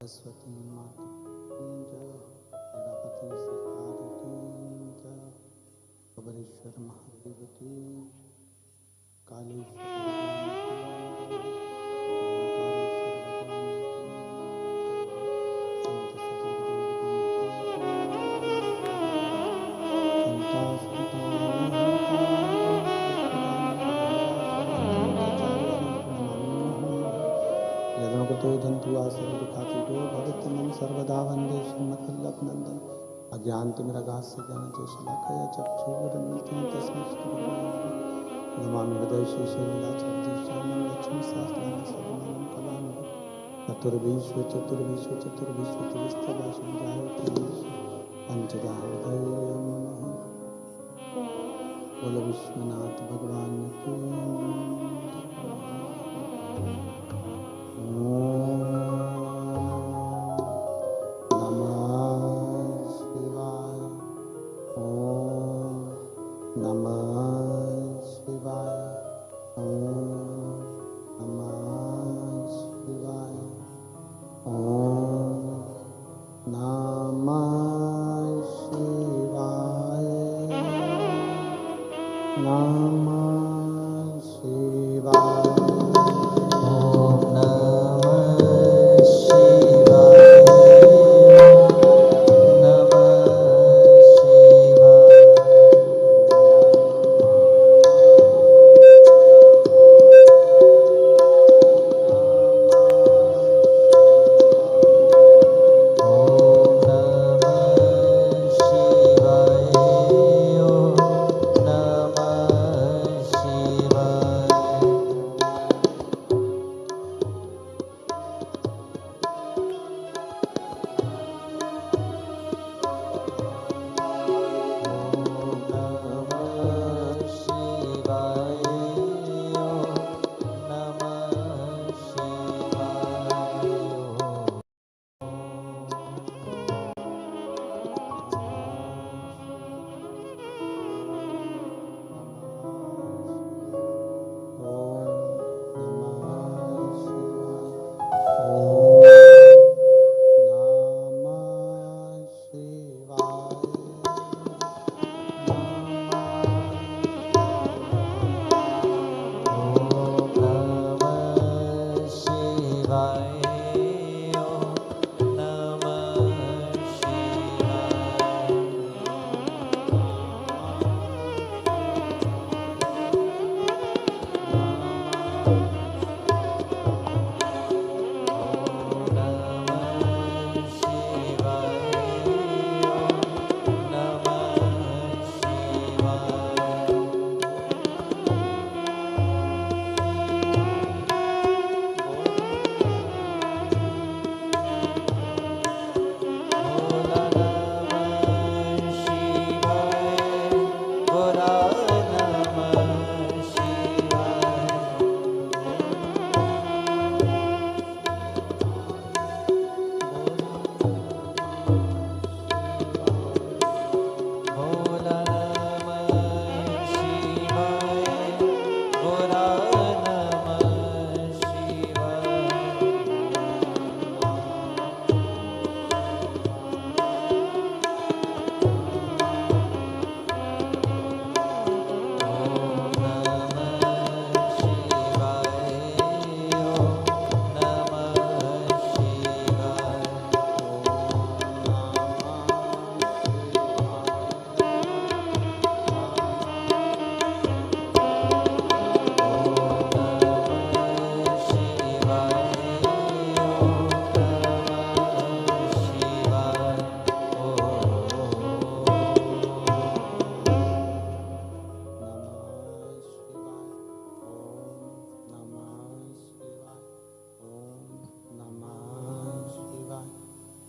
सरस्वती माता की जय। गणपति सरकार की जय। अबरेश्वर महादेव की, कालेश्वर भगवान की जय, ओंकारेश्वर भगवान की जय, संत यदनुकृतो जंतु आसर्वखातिको भगतमं सर्वदा वन्दे श्रीमद्वल्लभनन्दन। अज्ञानतिमिरगास्य ज्ञानजशलाकया चक्षुरुन्मिलितं तस्मै श्रीगुरुवे नमामि। हृदय श्रीशैलजाचरदीशयनं लक्ष्मीशास्त्राणि शरणं कलामि। चतुर्विश्व चतुर्विश्व चतुर्विश्व चतुस्तभाषं जायते पंचदा हृदयं। बोलो विश्वनाथ भगवान की।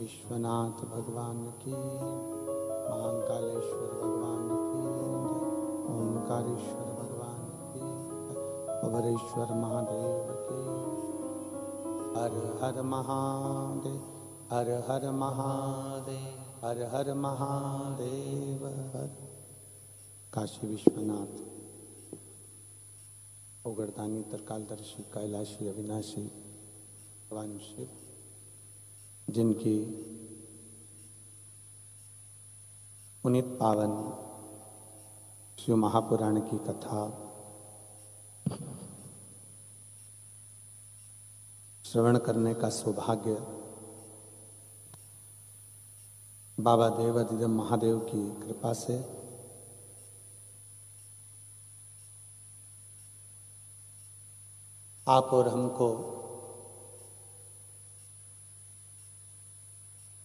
विश्वनाथ भगवान की, महाकालेश्वर भगवान की, ओंकारेश्वर भगवान की, अबरेश्वर महादेव की। हर हर महादेव, हर हर महादेव, हर हर महादेव। हर काशी विश्वनाथ, उगरदानी, तरकालदर्शी, कैलाशी, अविनाशी भगवान शिव जिनकी पुनीत पावन शिव महापुराण की कथा श्रवण करने का सौभाग्य बाबा देवाधिदेव महादेव की कृपा से आप और हमको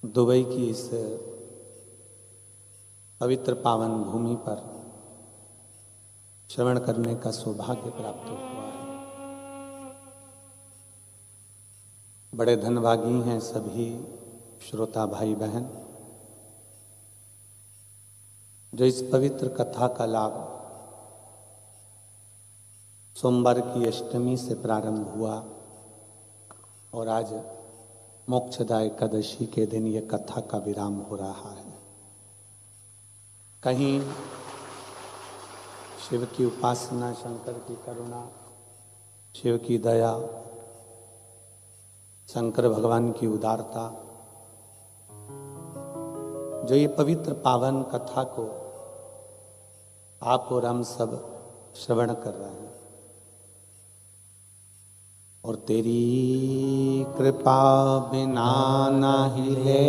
दुबई की इस पवित्र पावन भूमि पर श्रवण करने का सौभाग्य प्राप्त हुआ है। बड़े धनभागी हैं सभी श्रोता भाई बहन जो इस पवित्र कथा का लाभ सोमवार की अष्टमी से प्रारंभ हुआ और आज मोक्षदा एकादशी के दिन यह कथा का विराम हो रहा है। कहीं शिव की उपासना, शंकर की करुणा, शिव की दया, शंकर भगवान की उदारता जो ये पवित्र पावन कथा को आप और हम सब श्रवण कर रहे हैं और तेरी कृपा बिना ना हिले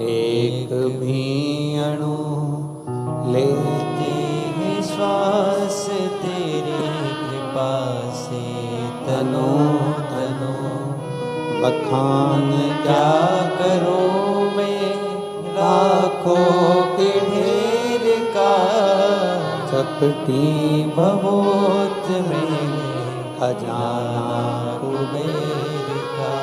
एक भी अणु लेते हैं श्वास तेरी कृपा से तनो तनो बखान क्या करो मैं लाखों के ढेर का चपटी भवोत में खजाना कुबेर का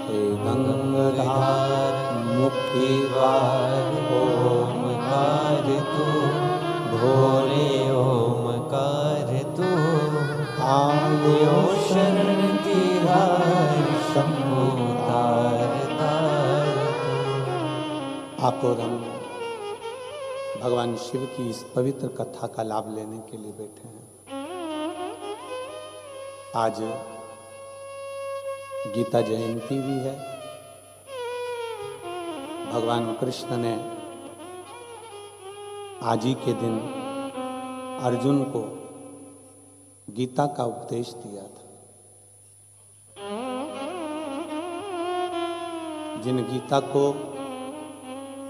हे गंगाधार मुक्ति द्वार ओमकार तू भोले ओमकार तू आयो शरण तिहार शंभु तार तार। आप और हम भगवान शिव की इस पवित्र कथा का लाभ लेने के लिए बैठे हैं। आज गीता जयंती भी है। भगवान कृष्ण ने आज ही के दिन अर्जुन को गीता का उपदेश दिया था। जिन गीता को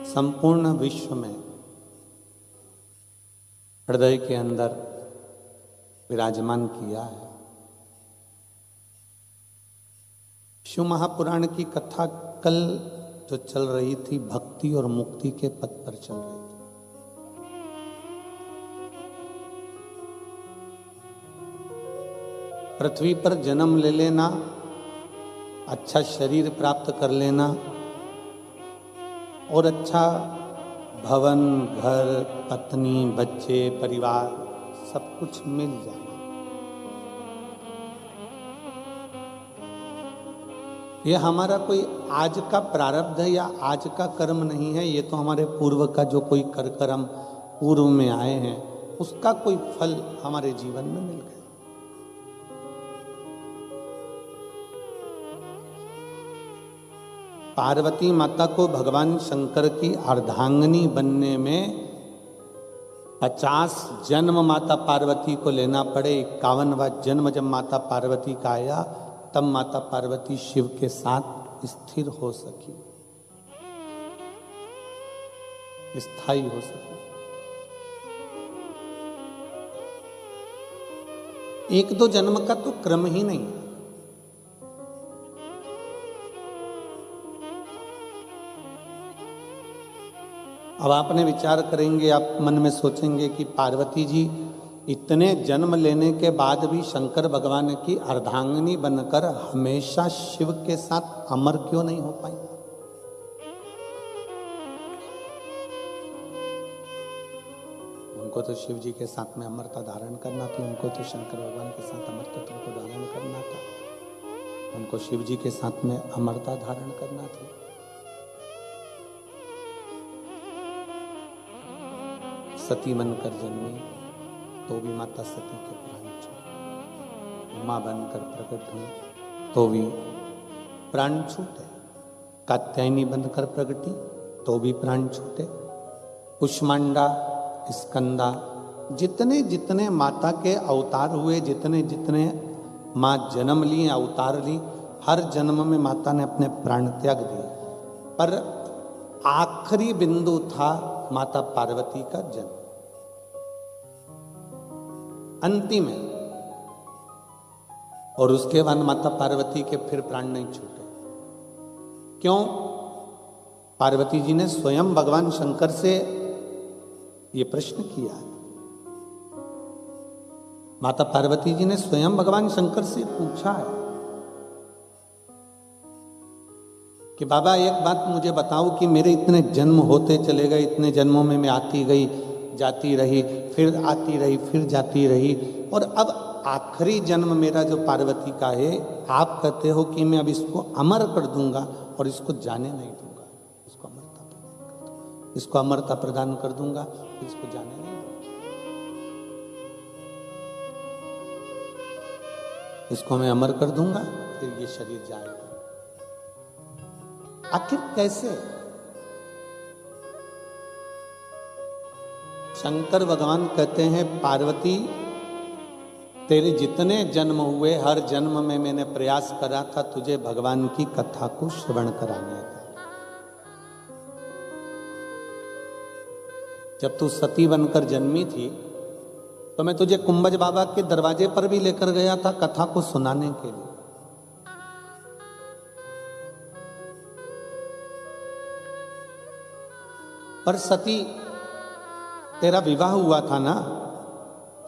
संपूर्ण विश्व में हृदय के अंदर विराजमान किया है। शिव महापुराण की कथा कल जो चल रही थी भक्ति और मुक्ति के पथ पर चल रही थी। पृथ्वी पर जन्म ले लेना, अच्छा शरीर प्राप्त कर लेना और अच्छा भवन, घर, पत्नी, बच्चे, परिवार सब कुछ मिल जाए, ये हमारा कोई आज का प्रारब्ध है या आज का कर्म नहीं है। ये तो हमारे पूर्व का जो कोई कर्म पूर्व में आए हैं उसका कोई फल हमारे जीवन में मिल गया। पार्वती माता को भगवान शंकर की अर्धांगिनी बनने में 50 जन्म माता पार्वती को लेना पड़े। 51वां जन्म जब माता पार्वती का आया तब माता पार्वती शिव के साथ स्थिर हो सकी, स्थायी हो सकी। एक दो जन्म का तो क्रम ही नहीं है। अब आपने विचार करेंगे, आप मन में सोचेंगे कि पार्वती जी इतने जन्म लेने के बाद भी शंकर भगवान की अर्धांगिनी बनकर हमेशा शिव के साथ अमर क्यों नहीं हो पाई? उनको तो शिव जी के साथ में अमरता धारण करना थी, उनको तो शंकर भगवान के साथ अमरतत्व को धारण करना था, उनको शिव जी के साथ में अमरता धारण करना थी। सती बनकर जन्मी तो भी माता सती के प्राण छूटे, मां बनकर प्रकट हुई तो भी प्राण छूटे। कात्यायनी बनकर प्रगटी तो भी प्राण छूटे, कुष्मांडा, स्कंदा, जितने जितने माता के अवतार हुए, जितने जितने माँ जन्म ली, अवतार ली, हर जन्म में माता ने अपने प्राण त्याग दिए, पर आखिरी बिंदु था माता पार्वती का जन्म, अंतिम है। और उसके बाद माता पार्वती के फिर प्राण नहीं छूटे। क्यों? पार्वती जी ने स्वयं भगवान शंकर से ये प्रश्न किया। माता पार्वती जी ने स्वयं भगवान शंकर से पूछा है कि बाबा एक बात मुझे बताओ कि मेरे इतने जन्म होते चले गए, इतने जन्मों में मैं आती गई, जाती रही, फिर आती रही, फिर जाती रही, और अब आखिरी जन्म मेरा जो पार्वती का है, आप कहते हो कि मैं अब इसको अमर कर दूंगा और इसको जाने नहीं दूंगा, इसको अमरता प्रदान कर दूंगा, इसको अमरता प्रदान कर दूंगा, इसको जाने नहीं दूंगा, इसको मैं अमर कर दूंगा, फिर ये शरीर जाएगा। आखिर कैसे? शंकर भगवान कहते हैं, पार्वती तेरे जितने जन्म हुए, हर जन्म में मैंने प्रयास करा था तुझे भगवान की कथा को श्रवण कराने का। जब तू सती बनकर जन्मी थी तो मैं तुझे कुंभज बाबा के दरवाजे पर भी लेकर गया था कथा को सुनाने के लिए। पर सती, तेरा विवाह हुआ था ना,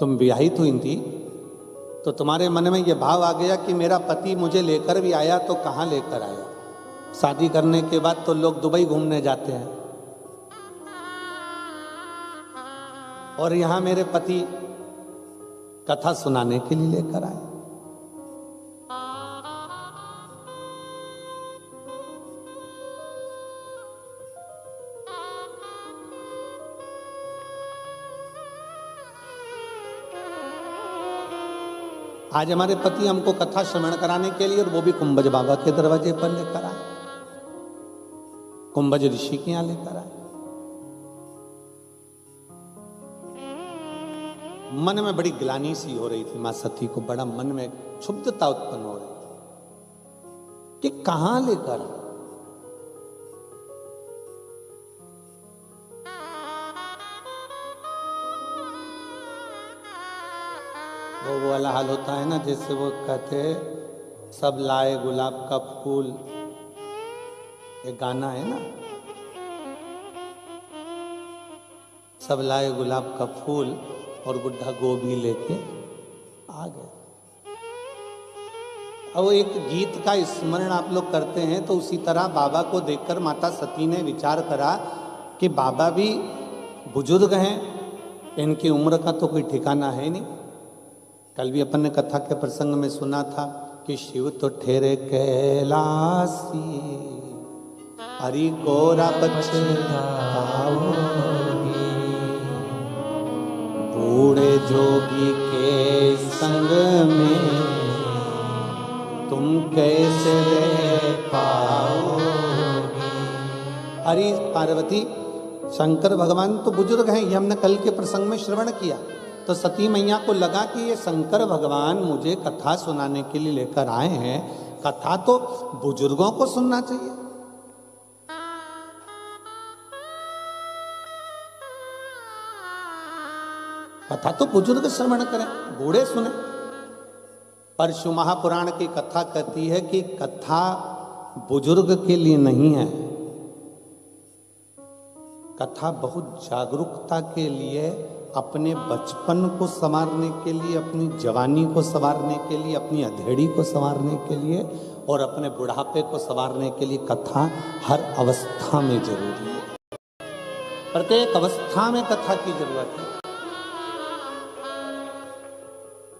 तुम विवाहित हुई थी, तो तुम्हारे मन में यह भाव आ गया कि मेरा पति मुझे लेकर भी आया तो कहाँ लेकर आया। शादी करने के बाद तो लोग दुबई घूमने जाते हैं, और यहां मेरे पति कथा सुनाने के लिए लेकर आए। आज हमारे पति हमको कथा श्रवण कराने के लिए, और वो भी कुंभज बाबा के दरवाजे पर लेकर आए, कुंभज ऋषि के यहां लेकर आए। मन में बड़ी ग्लानि सी हो रही थी, मां सती को बड़ा मन में क्षुब्धता उत्पन्न हो रही थी कि कहां लेकर आए। वो वाला हाल होता है ना, जैसे वो कहते सब लाए गुलाब का फूल, एक गाना है ना, सब लाए गुलाब का फूल और बुढ़ा गोभी लेके आ गए। अब एक गीत का स्मरण आप लोग करते हैं, तो उसी तरह बाबा को देखकर माता सती ने विचार करा कि बाबा भी बुजुर्ग हैं, इनकी उम्र का तो कोई ठिकाना है नहीं। कल भी अपन ने कथा के प्रसंग में सुना था कि शिव तो ठहरे कैलासी, हरि गोरा पछताओगी, बूढ़े जोगी के संग में तुम कैसे रह पाओगे। अरे पार्वती, शंकर भगवान तो बुजुर्ग हैं, ये हमने कल के प्रसंग में श्रवण किया। तो सती मैया को लगा कि ये शंकर भगवान मुझे कथा सुनाने के लिए लेकर आए हैं, कथा तो बुजुर्गों को सुनना चाहिए। कथा तो बुजुर्ग श्रवण करें, बूढ़े सुने। परशु महापुराण की कथा कहती है कि कथा बुजुर्ग के लिए नहीं है, कथा बहुत जागरूकता के लिए, अपने बचपन को संवारने के लिए, अपनी जवानी को संवारने के लिए, अपनी अधेड़ी को संवारने के लिए और अपने बुढ़ापे को संवारने के लिए कथा हर अवस्था में जरूरी है। प्रत्येक अवस्था में कथा की जरूरत है।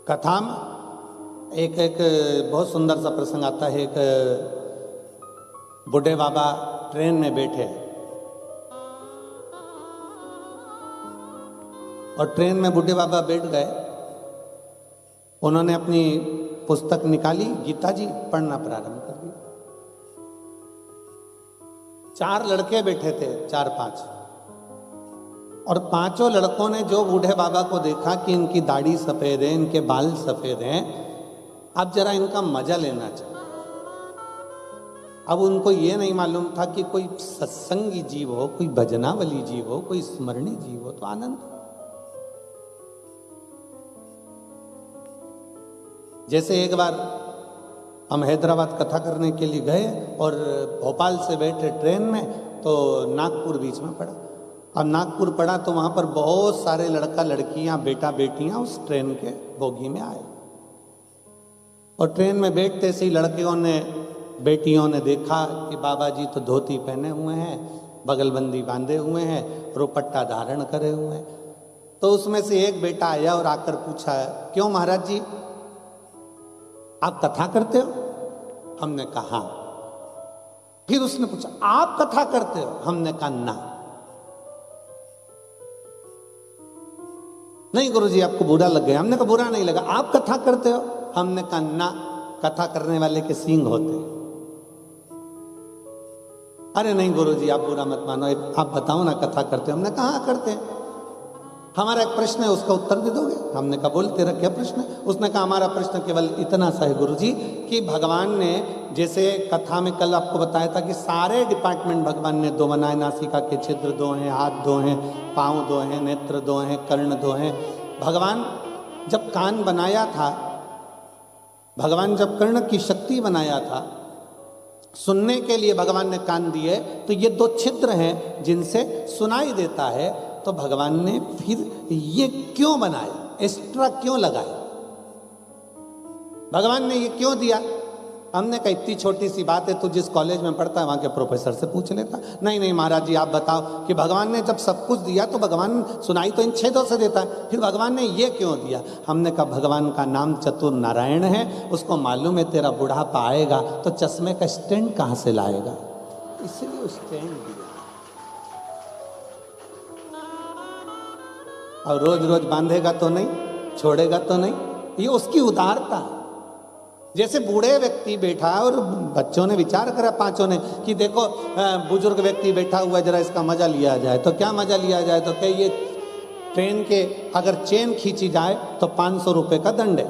कथा में एक बहुत सुंदर सा प्रसंग आता है। एक बूढ़े बाबा ट्रेन में बैठे और ट्रेन में बूढ़े बाबा बैठ गए। उन्होंने अपनी पुस्तक निकाली, गीता जी पढ़ना प्रारंभ कर दिया। 4 लड़के बैठे थे, 4-5, और 5 लड़कों ने जो बूढ़े बाबा को देखा कि इनकी दाढ़ी सफेद है, इनके बाल सफेद हैं, अब जरा इनका मजा लेना चाहिए। अब उनको ये नहीं मालूम था कि कोई सत्संगी जीव हो, कोई भजनावली जीव हो, कोई स्मरणी जीव हो तो आनंद। जैसे एक बार हम हैदराबाद कथा करने के लिए गए और भोपाल से बैठे ट्रेन में, तो नागपुर बीच में पड़ा। अब नागपुर पड़ा तो वहां पर बहुत सारे लड़का लड़कियां, बेटा बेटियां उस ट्रेन के बोगी में आए, और ट्रेन में बैठते से ही लड़कियों ने, बेटियों ने देखा कि बाबा जी तो धोती पहने हुए हैं, बगलबंदी बांधे हुए हैं, रोपट्टा धारण करे हुए हैं। तो उसमें से एक बेटा आया और आकर पूछा, क्यों महाराज जी आप कथा करते हो? हमने कहा हाँ। फिर उसने पूछा, आप कथा करते हो? हमने कहा ना। नहीं गुरुजी आपको बुरा लग गया। हमने कहा बुरा नहीं लगा। आप कथा करते हो? हमने कहा ना, कथा करने वाले के सींग होते हैं। अरे नहीं गुरुजी आप बुरा मत मानो, आप बताओ ना कथा करते हो? हमने कहा हाँ करते हैं। हमारा एक प्रश्न है, उसका उत्तर दे दोगे? हमने कहा बोल, तेरा क्या प्रश्न है? उसने कहा हमारा प्रश्न केवल इतना सा है गुरुजी कि भगवान ने, जैसे कथा में कल आपको बताया था कि सारे डिपार्टमेंट भगवान ने 2 बनाए, नासिका के छिद्र 2 हैं, हाथ 2 हैं, पाँव 2 हैं, नेत्र 2 हैं, कर्ण 2 हैं। भगवान जब कान बनाया था, भगवान जब कर्ण की शक्ति बनाया था, सुनने के लिए भगवान ने कान दिए, तो ये 2 छिद्र हैं जिनसे सुनाई देता है। तो भगवान ने फिर ये क्यों बनाया, एक्स्ट्रा क्यों लगाया? भगवान ने ये क्यों दिया? हमने कहा इतनी छोटी सी बात है, तू जिस कॉलेज में पढ़ता है वहां के प्रोफेसर से पूछ लेता। नहीं नहीं महाराज जी आप बताओ कि भगवान ने जब सब कुछ दिया तो भगवान सुनाई तो इन छेदों से देता है, फिर भगवान ने ये क्यों दिया? हमने कहा भगवान का नाम चतुर नारायण है, उसको मालूम है तेरा बुढ़ापा आएगा तो चश्मे का स्टैंड कहां से लाएगा, इसलिए स्टैंड दिया। और रोज रोज बांधेगा तो नहीं, छोड़ेगा तो नहीं, ये उसकी उदारता। जैसे बूढ़े व्यक्ति बैठा और बच्चों ने विचार करा, 5 ने, कि देखो बुजुर्ग व्यक्ति बैठा हुआ, जरा इसका मजा लिया जाए। तो क्या मजा लिया जाए? तो क्या ये ट्रेन के अगर चेन खींची जाए तो 500 रुपए का दंड है।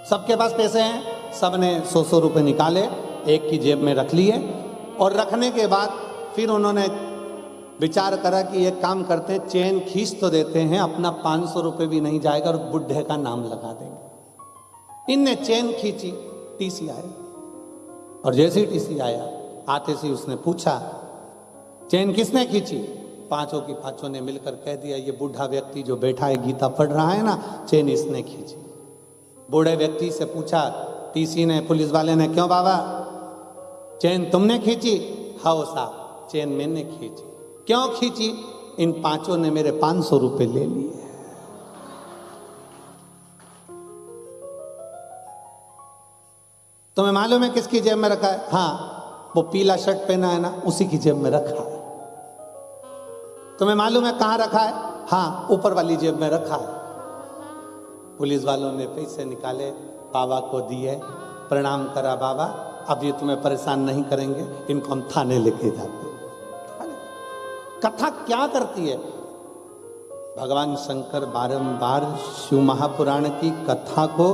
सबके पास पैसे हैं, सबने 100 रुपए निकाले, एक की जेब में रख लिए, और रखने के बाद फिर उन्होंने विचार करा कि एक काम करते हैं, चेन खींच तो देते हैं, अपना 500 रुपए भी नहीं जाएगा और बुढ़े का नाम लगा देंगे। इनने चेन खींची, टीसी आया, और जैसे ही टीसी आया, आते से उसने पूछा चेन किसने खींची? 5 की 5 ने मिलकर कह दिया ये बूढ़ा व्यक्ति जो बैठा है गीता पढ़ रहा है ना, चेन इसने खींची। बूढ़े व्यक्ति से पूछा टीसी ने, पुलिस वाले ने, क्यों बाबा चेन तुमने खींची? हाँ साहब चेन मैंने खींची। क्यों खींची? इन 5 ने मेरे 500 रुपए ले लिए। तुम्हें मालूम है किसकी जेब में रखा है? हाँ वो पीला शर्ट पहना है ना, उसी की जेब में रखा है। तुम्हें मालूम है कहां रखा है? हाँ ऊपर वाली जेब में रखा है। पुलिस वालों ने पैसे निकाले, बाबा को दिए, प्रणाम करा, बाबा अब ये तुम्हें परेशान नहीं करेंगे, इनको हम थाने लेके जाते। कथा क्या करती है? भगवान शंकर बारंबार शिव महापुराण की कथा को,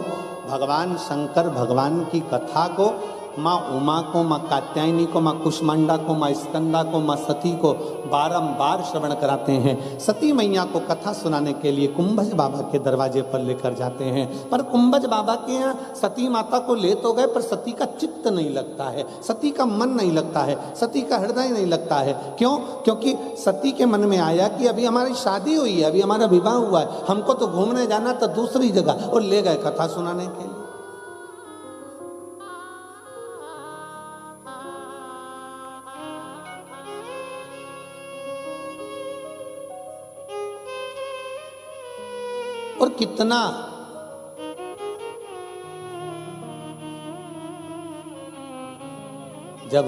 भगवान शंकर भगवान की कथा को, माँ उमा को, माँ कात्यायनी को, माँ कुष्मांडा को, माँ स्कंदा को, माँ सती को बारंबार श्रवण कराते हैं। सती मैया को कथा सुनाने के लिए कुंभज बाबा के दरवाजे पर लेकर जाते हैं, पर कुंभज बाबा के यहाँ सती माता को ले तो गए, पर सती का चित्त नहीं लगता है, सती का मन नहीं लगता है, सती का हृदय नहीं लगता है। क्यों? क्योंकि सती के मन में आया कि अभी हमारी शादी हुई है, अभी हमारा विवाह हुआ है, हमको तो घूमने जाना था दूसरी जगह, और ले गए कथा सुनाने के लिए। और कितना जब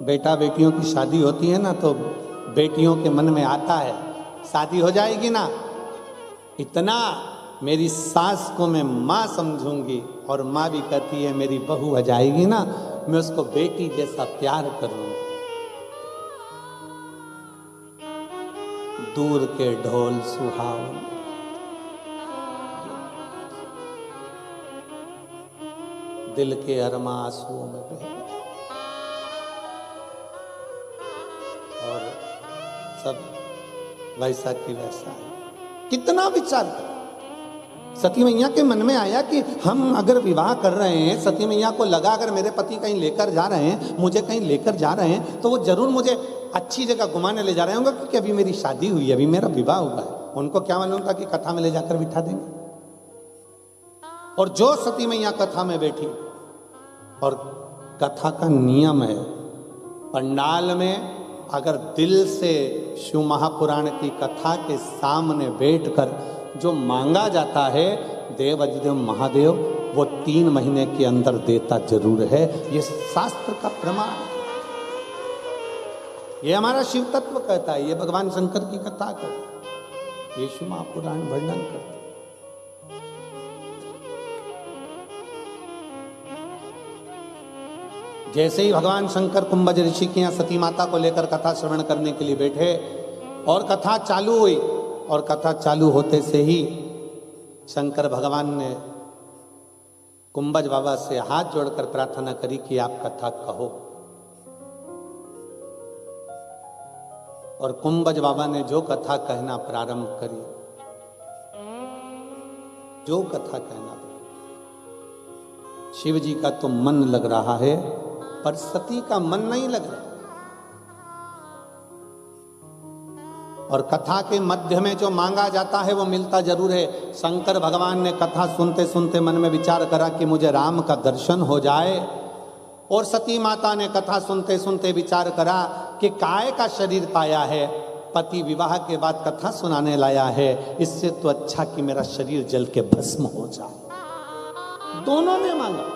बेटा बेटियों की शादी होती है ना, तो बेटियों के मन में आता है शादी हो जाएगी ना, इतना मेरी सास को मैं माँ समझूंगी और माँ भी कहती है मेरी बहू आ जाएगी ना, मैं उसको बेटी जैसा प्यार करूंगी। दूर के ढोल सुहावन, दिल के अरमा आंसुओं में बह गए और सब वैसा की वैसा है। कितना विचार कर, सती मैया के मन में आया कि हम अगर विवाह कर रहे हैं, सती मैया को लगा अगर मेरे पति कहीं लेकर जा रहे हैं, मुझे कहीं लेकर जा रहे हैं, तो वो जरूर मुझे अच्छी जगह घुमाने ले जा रहे होंगे, क्योंकि अभी मेरी शादी हुई है, अभी मेरा विवाह हुआ है। उनको क्या मालूम था कि कथा में ले जाकर बिठा देंगे। और जो सती मैया कथा में बैठी, और कथा का नियम है पंडाल में अगर दिल से शिव महापुराण की कथा के सामने बैठकर जो मांगा जाता है, देव अधिदेव महादेव वो 3 महीने के अंदर देता जरूर है। ये शास्त्र का प्रमाण, ये हमारा शिव तत्व कहता है, ये भगवान शंकर की कथा कहता है, ये शिव महापुराण वर्णन करता है। जैसे ही भगवान शंकर कुंभज ऋषि के यहाँ सती माता को लेकर कथा श्रवण करने के लिए बैठे और कथा चालू हुई, और कथा चालू होते से ही शंकर भगवान ने कुंभज बाबा से हाथ जोड़कर प्रार्थना करी कि आप कथा कहो। और कुंभज बाबा ने जो कथा कहना प्रारंभ करी, जो कथा कहना, शिव जी का तो मन लग रहा है पर सती का मन नहीं लग रहा। और कथा के मध्य में जो मांगा जाता है वो मिलता जरूर है। शंकर भगवान ने कथा सुनते सुनते मन में विचार करा कि मुझे राम का दर्शन हो जाए, और सती माता ने कथा सुनते सुनते विचार करा कि काय का शरीर पाया है, पति विवाह के बाद कथा सुनाने लाया है, इससे तो अच्छा कि मेरा शरीर जल के भस्म हो जाए। दोनों ने मांगा।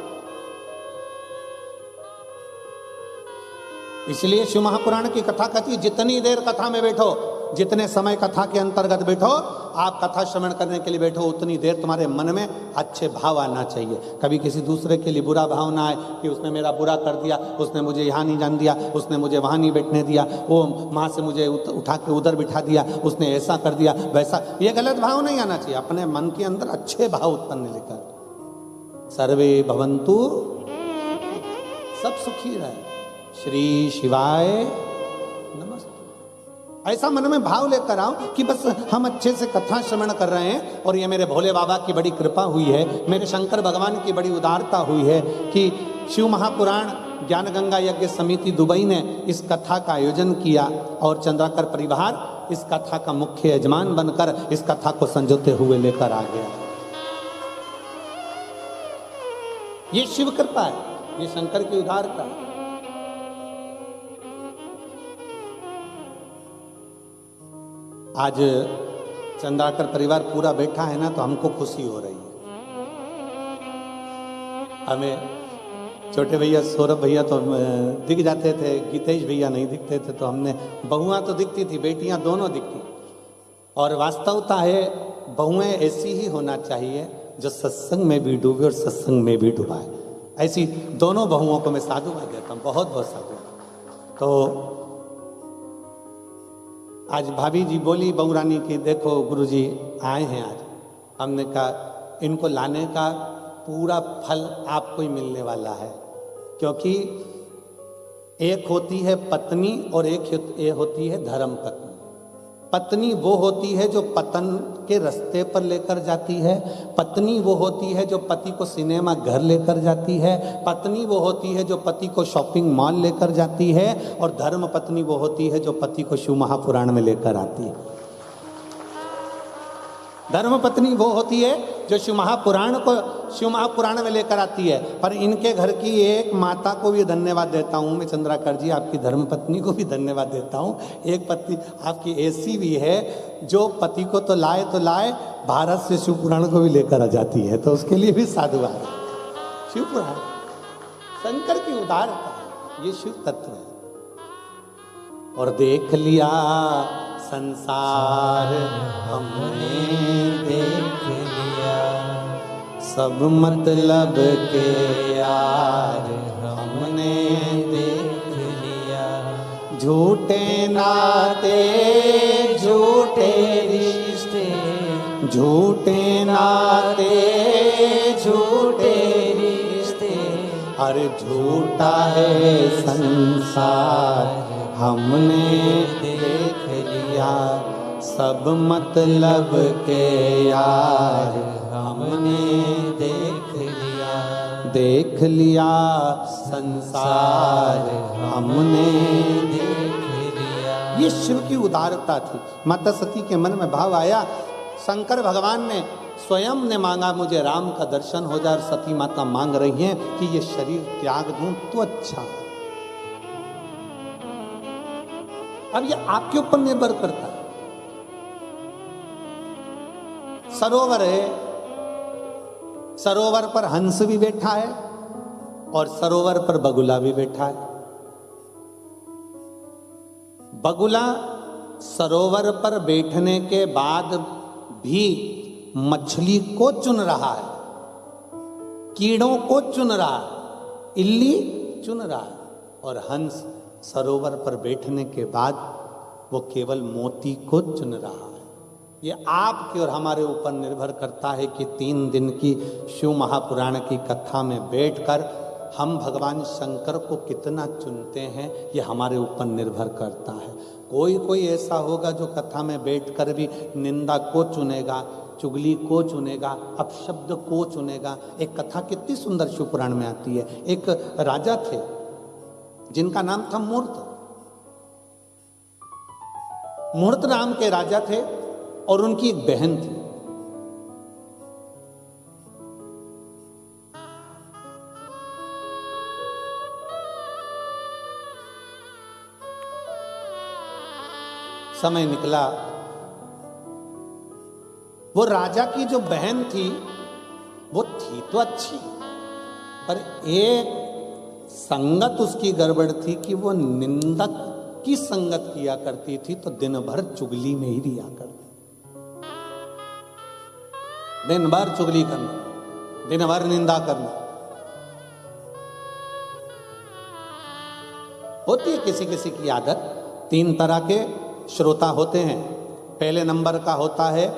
इसलिए शिव महापुराण की कथा कहती है जितनी देर कथा में बैठो, जितने समय कथा के अंतर्गत बैठो, आप कथा श्रवण करने के लिए बैठो, उतनी देर तुम्हारे मन में अच्छे भाव आना चाहिए। कभी किसी दूसरे के लिए बुरा भाव ना आए कि उसने मेरा बुरा कर दिया, उसने मुझे यहाँ नहीं जान दिया, उसने मुझे वहाँ नहीं बैठने दिया, वो माँ से मुझे उठा के उधर बिठा दिया, उसने ऐसा कर दिया वैसा। ये गलत भाव नहीं आना चाहिए। अपने मन के अंदर अच्छे भाव उत्पन्न लेकर सर्वे भवन्तु, सब सुखी रहे, श्री शिवाय नमस्ते, ऐसा मन में भाव लेकर आओ कि बस हम अच्छे से कथा श्रवण कर रहे हैं और ये मेरे भोले बाबा की बड़ी कृपा हुई है, मेरे शंकर भगवान की बड़ी उदारता हुई है कि शिव महापुराण ज्ञान गंगा यज्ञ समिति दुबई ने इस कथा का आयोजन किया और चंद्राकर परिवार इस कथा का मुख्य यजमान बनकर इस कथा को संजोते हुए लेकर आ गया। ये शिव कृपा है, ये शंकर की उदारता है। आज चंद्राकर परिवार पूरा बैठा है ना, तो हमको खुशी हो रही है। हमें छोटे भैया सौरभ भैया तो दिख जाते थे, गीतेश भैया नहीं दिखते थे, तो हमने बहुआं तो दिखती थी, बेटियां दोनों दिखती। और वास्तवता है बहुएं ऐसी ही होना चाहिए जो सत्संग में भी डूबे और सत्संग में भी डुबाए। ऐसी दोनों बहुओं को मैं साधुवाद देता हूँ, बहुत बहुत साधुवाद। तो आज भाभी जी बोली बहू रानी की, देखो गुरुजी आए हैं आज, हमने कहा इनको लाने का पूरा फल आपको ही मिलने वाला है, क्योंकि एक होती है पत्नी और एक होती है धर्म पत्नी। पत्नी वो होती है जो पतन के रास्ते पर लेकर जाती है, पत्नी वो होती है जो पति को सिनेमा घर लेकर जाती है, पत्नी वो होती है जो पति को शॉपिंग मॉल लेकर जाती है, और धर्म पत्नी वो होती है जो पति को शिव महापुराण में लेकर आती है। धर्म पत्नी वो होती है जो शिव महापुराण में लेकर आती है। पर इनके घर की एक माता को भी धन्यवाद देता हूँ मैं, चंद्राकर जी, आपकी धर्म पत्नी को भी धन्यवाद देता हूँ। एक पत्नी आपकी ऐसी भी है जो पति को तो लाए भारत से शिव पुराण को भी लेकर आ जाती है, तो उसके लिए भी साधुवाद। शिव पुराण शंकर की उदारता है, ये शिव तत्व है। और देख लिया संसार हमने देख लिया, सब मतलब के यार हमने देख लिया। झूठे नाते झूठे रिश्ते, झूठे नाते झूठे रिश्ते, अरे झूठा है संसार हमने देख लिया, सब मतलब के यार हमने देख लिया। देख लिया संसार हमने देख लिया। ये शिव की उदारता थी। माता सती के मन में भाव आया, शंकर भगवान ने स्वयं ने मांगा मुझे राम का दर्शन हो जाए, और सती माता मांग रही हैं कि ये शरीर त्याग दूं तो अच्छा। अब ये आपके ऊपर निर्भर करता है। सरोवर है, सरोवर पर हंस भी बैठा है और सरोवर पर बगुला भी बैठा है। बगुला सरोवर पर बैठने के बाद भी मछली को चुन रहा है, कीड़ों को चुन रहा है, इल्ली चुन रहा है, और हंस सरोवर पर बैठने के बाद वो केवल मोती को चुन रहा है। ये आपके और हमारे ऊपर निर्भर करता है कि 3 दिन की शिव महापुराण की कथा में बैठकर हम भगवान शंकर को कितना चुनते हैं, ये हमारे ऊपर निर्भर करता है। कोई ऐसा होगा जो कथा में बैठकर भी निंदा को चुनेगा, चुगली को चुनेगा, अपशब्द को चुनेगा। एक कथा कितनी सुंदर शिव पुराण में आती है। एक राजा थे जिनका नाम था मूर्त। मूर्त नाम के राजा थे और उनकी एक बहन थी। समय निकला, वो राजा की जो बहन थी वो थी तो अच्छी, पर एक संगत उसकी गड़बड़ थी कि वो निंदक की संगत किया करती थी, तो दिन भर चुगली में ही रिया करती। दिन भर चुगली करना, दिन भर निंदा करना। होती है किसी किसी की आदत। 3 तरह के श्रोता होते हैं। पहले नंबर का होता है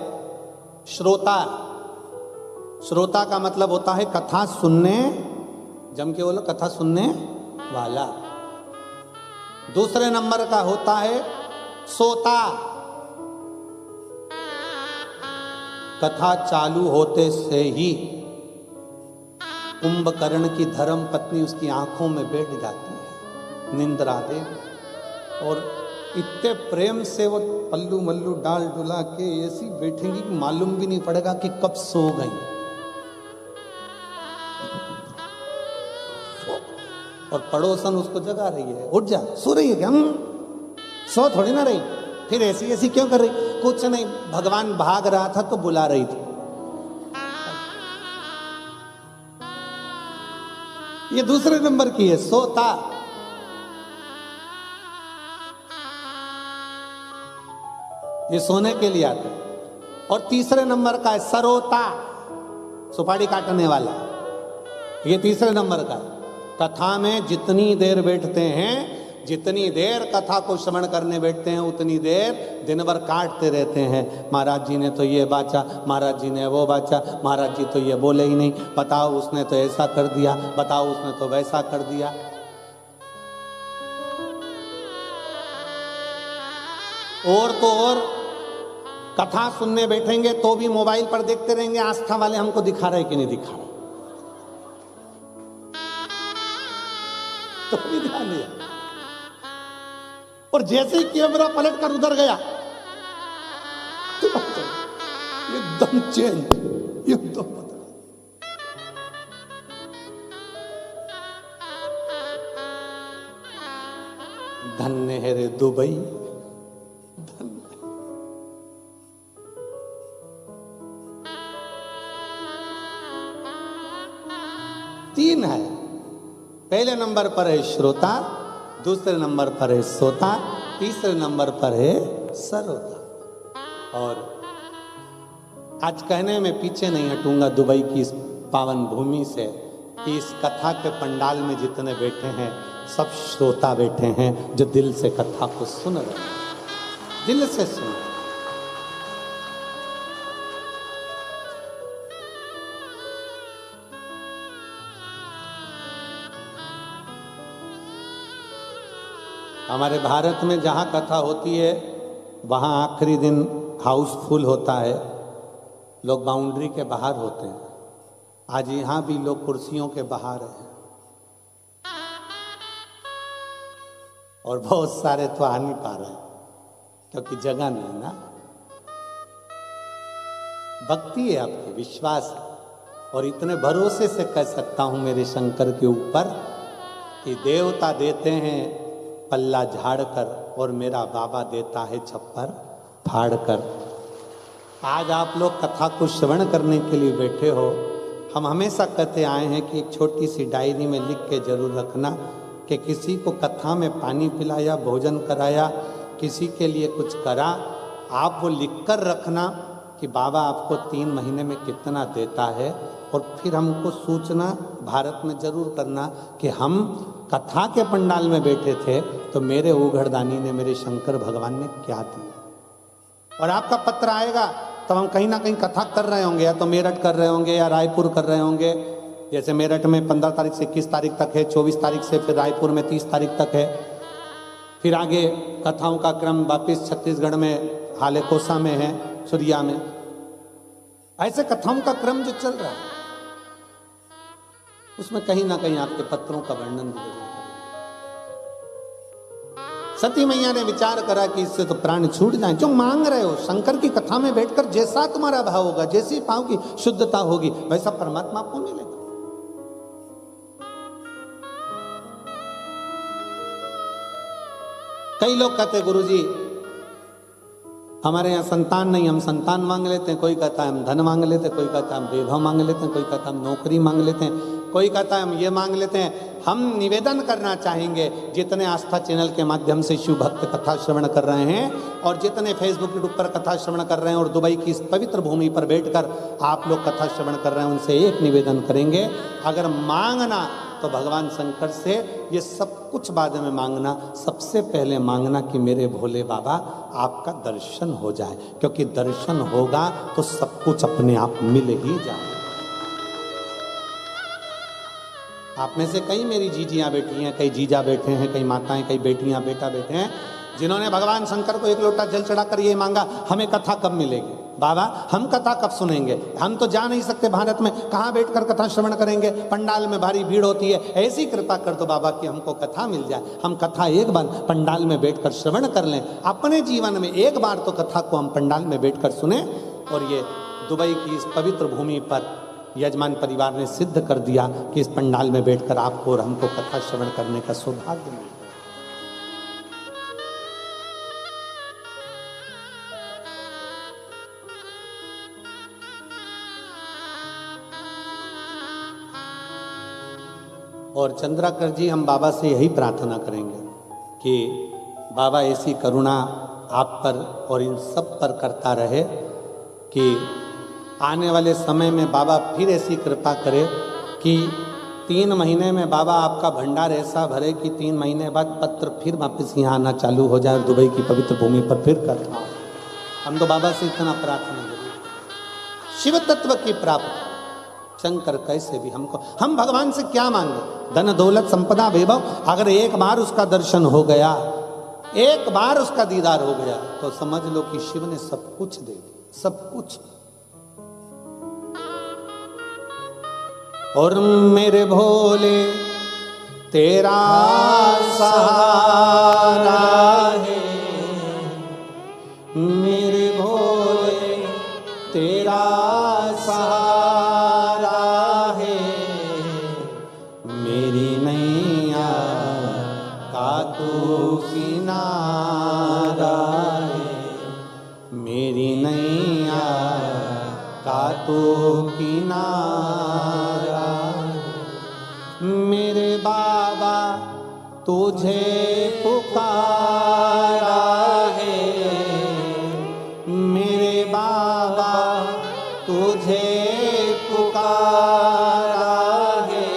श्रोता। श्रोता का मतलब होता है कथा सुनने, जम के बोलो, कथा सुनने वाला। दूसरे नंबर का होता है सोता। कथा चालू होते से ही कुंभकर्ण की धर्म पत्नी उसकी आंखों में बैठ जाती है निंद्रा दे, और इतने प्रेम से वो पल्लू मल्लू डाल डुला के ऐसी बैठेंगी कि मालूम भी नहीं पड़ेगा कि कब सो गई। और पड़ोसन उसको जगा रही है, उठ जा, सो रही है क्या? सो थोड़ी ना रही। फिर ऐसी ऐसी क्यों कर रही? कुछ नहीं, भगवान भाग रहा था तो बुला रही थी। ये दूसरे नंबर की है सोता। ये सोने के लिए आता। और तीसरे नंबर का है सरोता, सुपारी काटने वाला। ये तीसरे नंबर का। कथा में जितनी देर बैठते हैं, जितनी देर कथा को श्रवण करने बैठते हैं, उतनी देर दिन भर काटते रहते हैं। महाराज जी ने तो ये बाचा, महाराज जी ने वो बाचा, महाराज जी तो ये बोले ही नहीं, बताओ उसने तो ऐसा कर दिया, बताओ उसने तो वैसा कर दिया। और तो और कथा सुनने बैठेंगे तो भी मोबाइल पर देखते रहेंगे आस्था वाले हमको दिखा रहे कि नहीं दिखा रहे, तो भी ध्यान दिया। और जैसे ही कैमरा पलट कर उधर गया एकदम चेंज, एकदम बदला। धन्य है रे दुबई, धन्य। तीन है। पहले नंबर पर है श्रोता, दूसरे नंबर पर है सोता, तीसरे नंबर पर है सर होता। और आज कहने में पीछे नहीं हटूंगा दुबई की इस पावन भूमि से कि इस कथा के पंडाल में जितने बैठे हैं सब श्रोता बैठे हैं जो दिल से कथा को सुन रहे हैं, दिल से सुन रहे हैं। हमारे भारत में जहाँ कथा होती है वहाँ आखिरी दिन हाउसफुल होता है, लोग बाउंड्री के बाहर होते हैं। आज यहाँ भी लोग कुर्सियों के बाहर हैं और बहुत सारे तो आ नहीं पा रहे क्योंकि जगह नहीं ना। भक्ति है आपकी, विश्वास है। और इतने भरोसे से कह सकता हूं मेरे शंकर के ऊपर कि देवता देते हैं पल्ला झाड़ कर और मेरा बाबा देता है छप्पर फाड़ कर। आज आप लोग कथा को श्रवण करने के लिए बैठे हो। हम हमेशा कहते आए हैं कि एक छोटी सी डायरी में लिख के जरूर रखना कि किसी को कथा में पानी पिलाया, भोजन कराया, किसी के लिए कुछ करा, आप वो लिख कर रखना कि बाबा आपको 3 महीने में कितना देता है। और फिर हमको सूचना भारत में जरूर करना कि हम कथा के पंडाल में बैठे थे तो मेरे उघड़दानी ने, मेरे शंकर भगवान ने क्या दिया। और आपका पत्र आएगा तब हम कहीं ना कहीं कथा कर रहे होंगे, या तो मेरठ कर रहे होंगे या रायपुर कर रहे होंगे। जैसे मेरठ में 15 तारीख से 21 तारीख तक है, 24 तारीख से फिर रायपुर में 30 तारीख तक है। फिर आगे कथाओं का क्रम वापिस छत्तीसगढ़ में हालेकोसा में है, सुरिया में। ऐसे कथाओं का क्रम जो चल रहा है उसमें कहीं ना कहीं आपके पत्रों का वर्णन भी जरूर। सती मैया ने विचार करा कि इससे तो प्राण छूट जाए। जो मांग रहे हो शंकर की कथा में बैठकर, जैसा तुम्हारा भाव होगा, जैसी भाव की शुद्धता होगी, वैसा परमात्मा आपको मिलेगा। कई लोग कहते गुरुजी हमारे यहाँ संतान नहीं, हम संतान मांग लेते हैं। कोई कहता है हम धन मांग लेते हैं, कोई कहता है हम वैभव मांग लेते हैं, कोई कहता है हम नौकरी मांग लेते हैं, कोई कहता है हम ये मांग लेते हैं। हम निवेदन करना चाहेंगे जितने आस्था चैनल के माध्यम से शिव भक्त कथा श्रवण कर रहे हैं और जितने फेसबुक यूट्यूब पर कथा श्रवण कर रहे हैं और दुबई की इस पवित्र भूमि पर बैठकर आप लोग कथा श्रवण कर रहे हैं, उनसे एक निवेदन करेंगे, अगर मांगना तो भगवान शंकर से ये सब कुछ बाद में मांगना, सबसे पहले मांगना कि मेरे भोले बाबा आपका दर्शन हो जाए, क्योंकि दर्शन होगा तो सब कुछ अपने आप मिल ही जाए। आप में से कई मेरी जीजियां बैठी हैं, कई जीजा बैठे हैं, कई माताएं, कई बेटियां, बेटा बैठे हैं जिन्होंने भगवान शंकर को एक लोटा जल चढ़ाकर ये मांगा, हमें कथा कब मिलेगी बाबा, हम कथा कब सुनेंगे। हम तो जा नहीं सकते भारत में, कहाँ बैठकर कथा श्रवण करेंगे, पंडाल में भारी भीड़ होती है। ऐसी कृपा कर दो बाबा कि हमको कथा मिल जाए, हम कथा एक बार पंडाल में बैठकर श्रवण कर लें। अपने जीवन में एक बार तो कथा को हम पंडाल में बैठकर सुने। और ये दुबई की इस पवित्र भूमि पर यजमान परिवार ने सिद्ध कर दिया कि इस पंडाल में बैठकर आपको और हमको कथा श्रवण करने का सौभाग्य मिला। और चंद्राकर जी, हम बाबा से यही प्रार्थना करेंगे कि बाबा ऐसी करुणा आप पर और इन सब पर करता रहे कि आने वाले समय में बाबा फिर ऐसी कृपा करे कि 3 महीने में बाबा आपका भंडार ऐसा भरे कि 3 महीने बाद पत्र फिर वापस यहाँ आना चालू हो जाए, दुबई की पवित्र भूमि पर फिर करता हूँ। हम तो बाबा से इतना प्रार्थना करें शिव तत्व की प्राप्ति। शंकर कैसे भी हमको, हम भगवान से क्या मांगे, धन दौलत संपदा वैभव, अगर एक बार उसका दर्शन हो गया, एक बार उसका दीदार हो गया तो समझ लो कि शिव ने सब कुछ दे दिया, सब कुछ। और मेरे भोले तेरा सहारा है, मेरे भोले तेरा सहारा है, मेरी नैया का तू किनारा है, मेरी नैया का तू किनारा, मेरे बाबा तुझे पुकारा है, रे बाबा तुझे पुकारा है,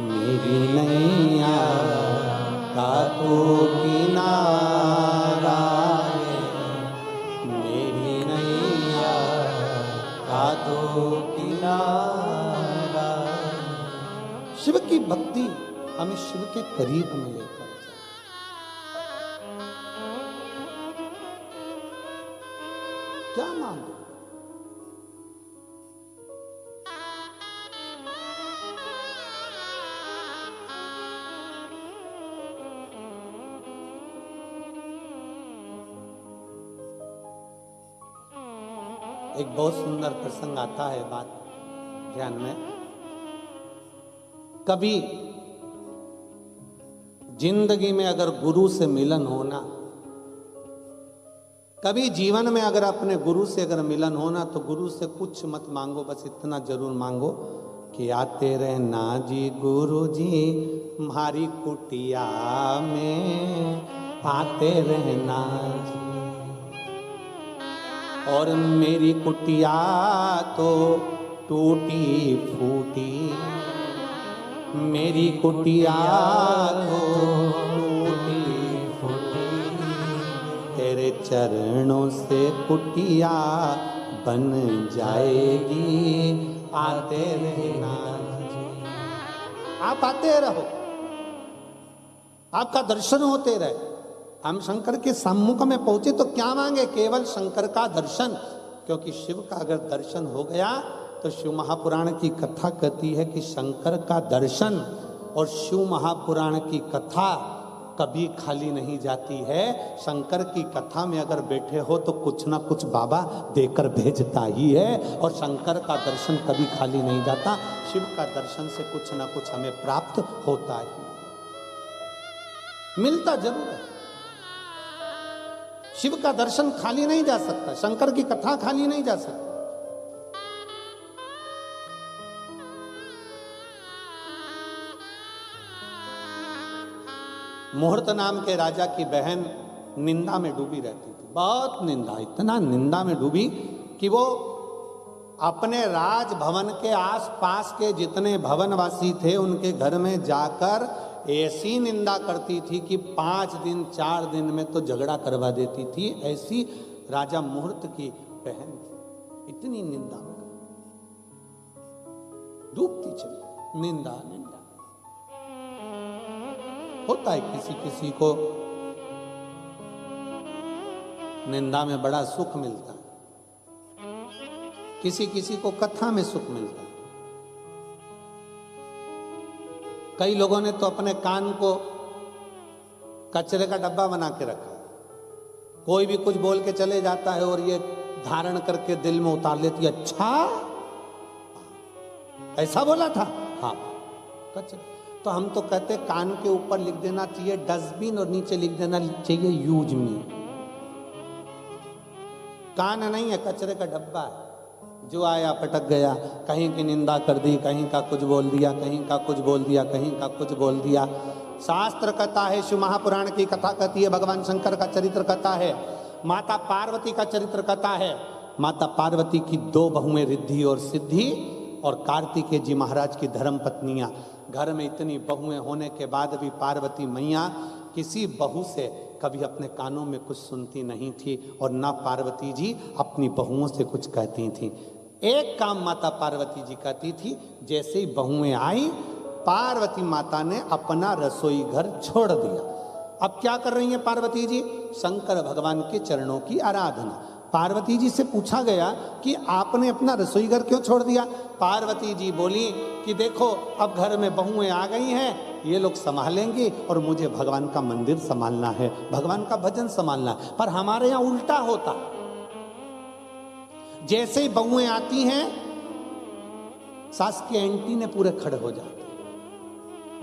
मेरी नैया का तो किनारा है, मेरी नैया का तो किनारा। शिव की भक्ति हमें शिव के करीब में लेकर जाए। क्या मांगो? एक बहुत सुंदर प्रसंग आता है बात ध्यान में। कभी जिंदगी में अगर गुरु से मिलन होना, कभी जीवन में अगर अपने गुरु से अगर मिलन होना, तो गुरु से कुछ मत मांगो, बस इतना जरूर मांगो कि आते रहना जी गुरु जी हमारी कुटिया में, आते रहना जी। और मेरी कुटिया तो टूटी फूटी, मेरी कुटिया तो टूटी फूटी, तेरे चरणों से कुटिया बन जाएगी, आते रहना जी। आप आते रहो, आपका दर्शन होते रहे। हम शंकर के सम्मुख में पहुंचे तो क्या मांगे? केवल शंकर का दर्शन, क्योंकि शिव का अगर दर्शन हो गया तो शिव महापुराण की कथा कहती है कि शंकर का दर्शन और शिव महापुराण की कथा कभी खाली नहीं जाती है। शंकर की कथा में अगर बैठे हो तो कुछ ना कुछ बाबा देकर भेजता ही है, और शंकर का दर्शन कभी खाली नहीं जाता। शिव का दर्शन से कुछ ना कुछ हमें प्राप्त होता ही, मिलता जरूर है। शिव का दर्शन खाली नहीं जा सकता, शंकर की कथा खाली नहीं जा सकती। मुहूर्त नाम के राजा की बहन निंदा में डूबी रहती थी, बहुत निंदा, इतना निंदा में डूबी कि वो अपने राजभवन के आसपास के जितने भवनवासी थे उनके घर में जाकर ऐसी निंदा करती थी कि 5 दिन 4 दिन में तो झगड़ा करवा देती थी। ऐसी राजा मुहूर्त की बहन थी, इतनी निंदा में डूबती चली। निंदा निंदा होता है, किसी किसी को निंदा में बड़ा सुख मिलता है, किसी किसी को कथा में सुख मिलता है। कई लोगों ने तो अपने कान को कचरे का डब्बा बना के रखा, कोई भी कुछ बोल के चले जाता है और ये धारण करके दिल में उतार लेती है, अच्छा ऐसा बोला था, हाँ कचरे। तो हम तो कहते कान के ऊपर लिख देना चाहिए डस्टबिन और नीचे लिख देना चाहिए यूज मी। कान नहीं है, कचरे का डब्बा है, जो आया पटक गया, कहीं की निंदा कर दी, कहीं का कुछ बोल दिया, कहीं का कुछ बोल दिया, कहीं का कुछ बोल दिया। शास्त्र कहता है, शिव महापुराण की कथा कहती है, भगवान शंकर का चरित्र कहता है, माता पार्वती का चरित्र कहता है। माता पार्वती की 2 बहुएं रिद्धि और सिद्धि, और कार्तिकेय जी महाराज की धर्म पत्नियां। घर में इतनी बहुएं होने के बाद भी पार्वती मैया किसी बहू से कभी अपने कानों में कुछ सुनती नहीं थी, और ना पार्वती जी अपनी बहुओं से कुछ कहती थी। एक काम माता पार्वती जी कहती थी, जैसे ही बहुएं आई पार्वती माता ने अपना रसोई घर छोड़ दिया। अब क्या कर रही हैं पार्वती जी? शंकर भगवान के चरणों की आराधना। पार्वती जी से पूछा गया कि आपने अपना रसोई घर क्यों छोड़ दिया? पार्वती जी बोली कि देखो अब घर में बहुएं आ गई हैं, ये लोग संभालेंगी और मुझे भगवान का मंदिर संभालना है, भगवान का भजन संभालना है। पर हमारे यहाँ उल्टा होता, जैसे ही बहुएं आती हैं सास के एंटीने पूरे खड़े हो जाते।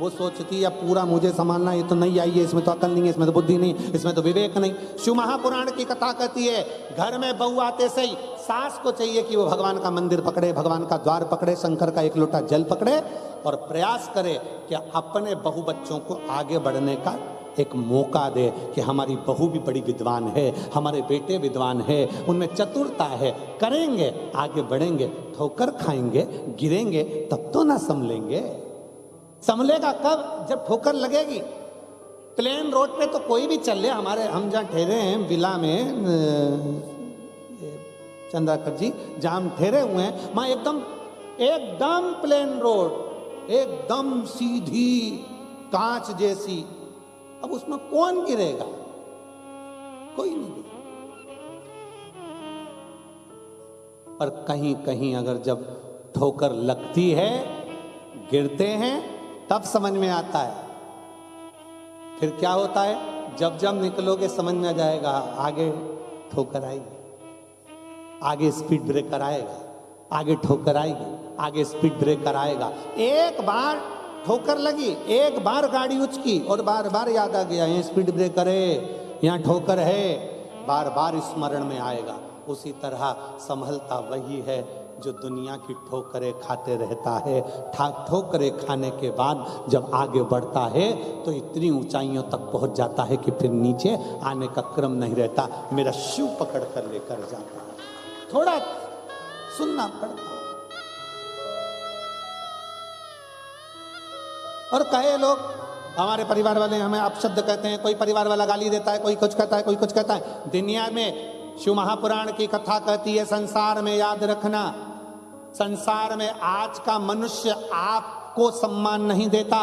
वो सोचती है पूरा मुझे संभालना, ये तो नहीं आई है, इसमें तो अकल नहीं है, इसमें तो बुद्धि नहीं, इसमें तो विवेक नहीं। शिव महापुराण की कथा कहती है, घर में बहू आते से ही सास को चाहिए कि वो भगवान का मंदिर पकड़े, भगवान का द्वार पकड़े, शंकर का 1 लोटा जल पकड़े और प्रयास करे कि अपने बहु बच्चों को आगे बढ़ने का एक मौका दे कि हमारी बहू भी बड़ी विद्वान है, हमारे बेटे विद्वान है, उनमें चतुरता है, करेंगे, आगे बढ़ेंगे, ठोकर खाएंगे, गिरेंगे, तब तो ना संभलेंगे। संभलेगा कब? जब ठोकर लगेगी। प्लेन रोड पे तो कोई भी चल ले, हमारे हम जहाँ ठहरे हैं विला में चंद्राकर जी, जहाँ हम ठहरे हुए हैं, वहाँ एकदम एकदम प्लेन रोड, एकदम सीधी कांच जैसी। अब उसमें कौन गिरेगा? कोई नहीं गिरेगा। पर कहीं कहीं अगर जब ठोकर लगती है, गिरते हैं, तब समझ में आता है। फिर क्या होता है? जब जब निकलोगे समझ में आ जाएगा, आगे ठोकर आएगी, आगे स्पीड ब्रेकर आएगा, आगे ठोकर आएगी, आगे स्पीड ब्रेकर आएगा। एक बार ठोकर लगी, एक बार गाड़ी उचकी और बार बार याद आ गया, यहाँ स्पीड ब्रेकर है, यहाँ ठोकर है, बार बार स्मरण में आएगा। उसी तरह संभलता वही है जो दुनिया की ठोकरें खाते रहता है। ठोकरें खाने के बाद जब आगे बढ़ता है तो इतनी ऊंचाइयों तक पहुंच जाता है कि फिर नीचे आने का क्रम नहीं रहता। मेरा शिव पकड़ कर लेकर जाता है। थोड़ा सुनना पड़ता। और कहे लोग, हमारे परिवार वाले हमें अपशब्द कहते हैं, कोई परिवार वाला गाली देता है, कोई कुछ कहता है, कोई कुछ कहता है। दुनिया में शिव महापुराण की कथा कहती है, संसार में याद रखना, संसार में आज का मनुष्य आपको सम्मान नहीं देता,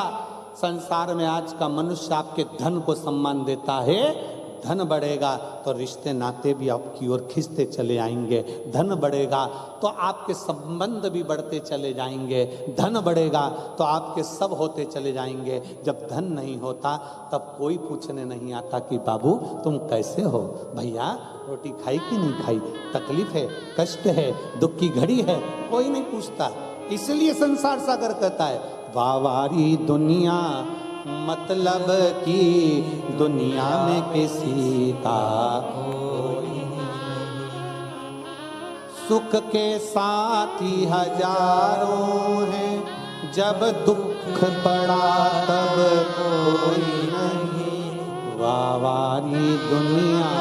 संसार में आज का मनुष्य आपके धन को सम्मान देता है। धन बढ़ेगा तो रिश्ते नाते भी आपकी ओर खींचते चले आएंगे, धन बढ़ेगा तो आपके संबंध भी बढ़ते चले जाएंगे, धन बढ़ेगा तो आपके सब होते चले जाएंगे। जब धन नहीं होता तब कोई पूछने नहीं आता कि बाबू तुम कैसे हो, भैया रोटी खाई कि नहीं खाई, तकलीफ है, कष्ट है, दुख की घड़ी है, कोई नहीं पूछता। इसलिए संसार सागर कहता है, वावारी दुनिया मतलब की दुनिया में किसी का कोई नहीं, सुख के साथी हजारों हैं, जब दुख पड़ा तब कोई नहीं, वावारी दुनिया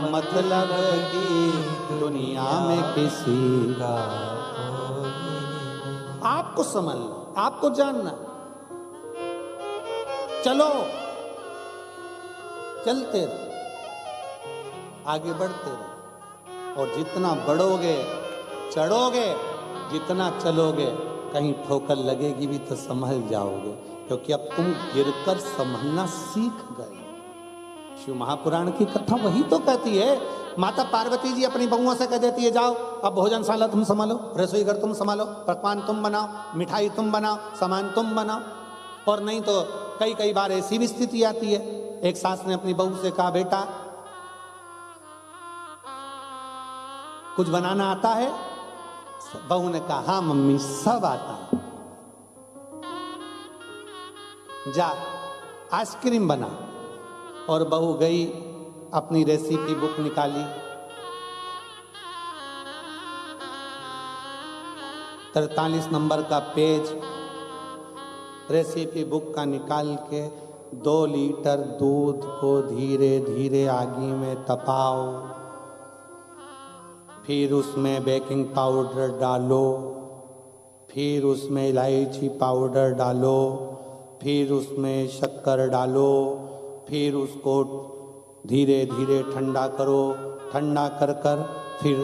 मतलब की दुनिया में किसी का कोई नहीं। आपको समझना, आपको जानना, चलो, चलते रहो, आगे बढ़ते रहो। और जितना बढ़ोगे, चढ़ोगे, जितना चलोगे, कहीं ठोकर लगेगी भी तो संभल जाओगे, क्योंकि अब तुम गिरकर संभलना सीख गए। शिव महापुराण की कथा वही तो कहती है। माता पार्वती जी अपनी बहुओं से कह देती है, जाओ अब भोजनशाला तुम संभालो, रसोई घर तुम संभालो, पकवान तुम बनाओ, मिठाई तुम बनाओ, सामान तुम बनाओ। और नहीं तो कई बार ऐसी भी स्थिति आती है, एक सास ने अपनी बहू से कहा, बेटा कुछ बनाना आता है? बहू ने कहा, हाँ मम्मी सब आता है। जा आइसक्रीम बना। और बहू गई, अपनी रेसिपी बुक निकाली, 43 नंबर का पेज रेसिपी बुक का निकाल के 2 लीटर दूध को धीरे धीरे आगी में तपाओ, फिर उसमें बेकिंग पाउडर डालो, फिर उसमें इलायची पाउडर डालो, फिर उसमें शक्कर डालो, फिर उसको धीरे धीरे ठंडा करो। ठंडा कर कर फिर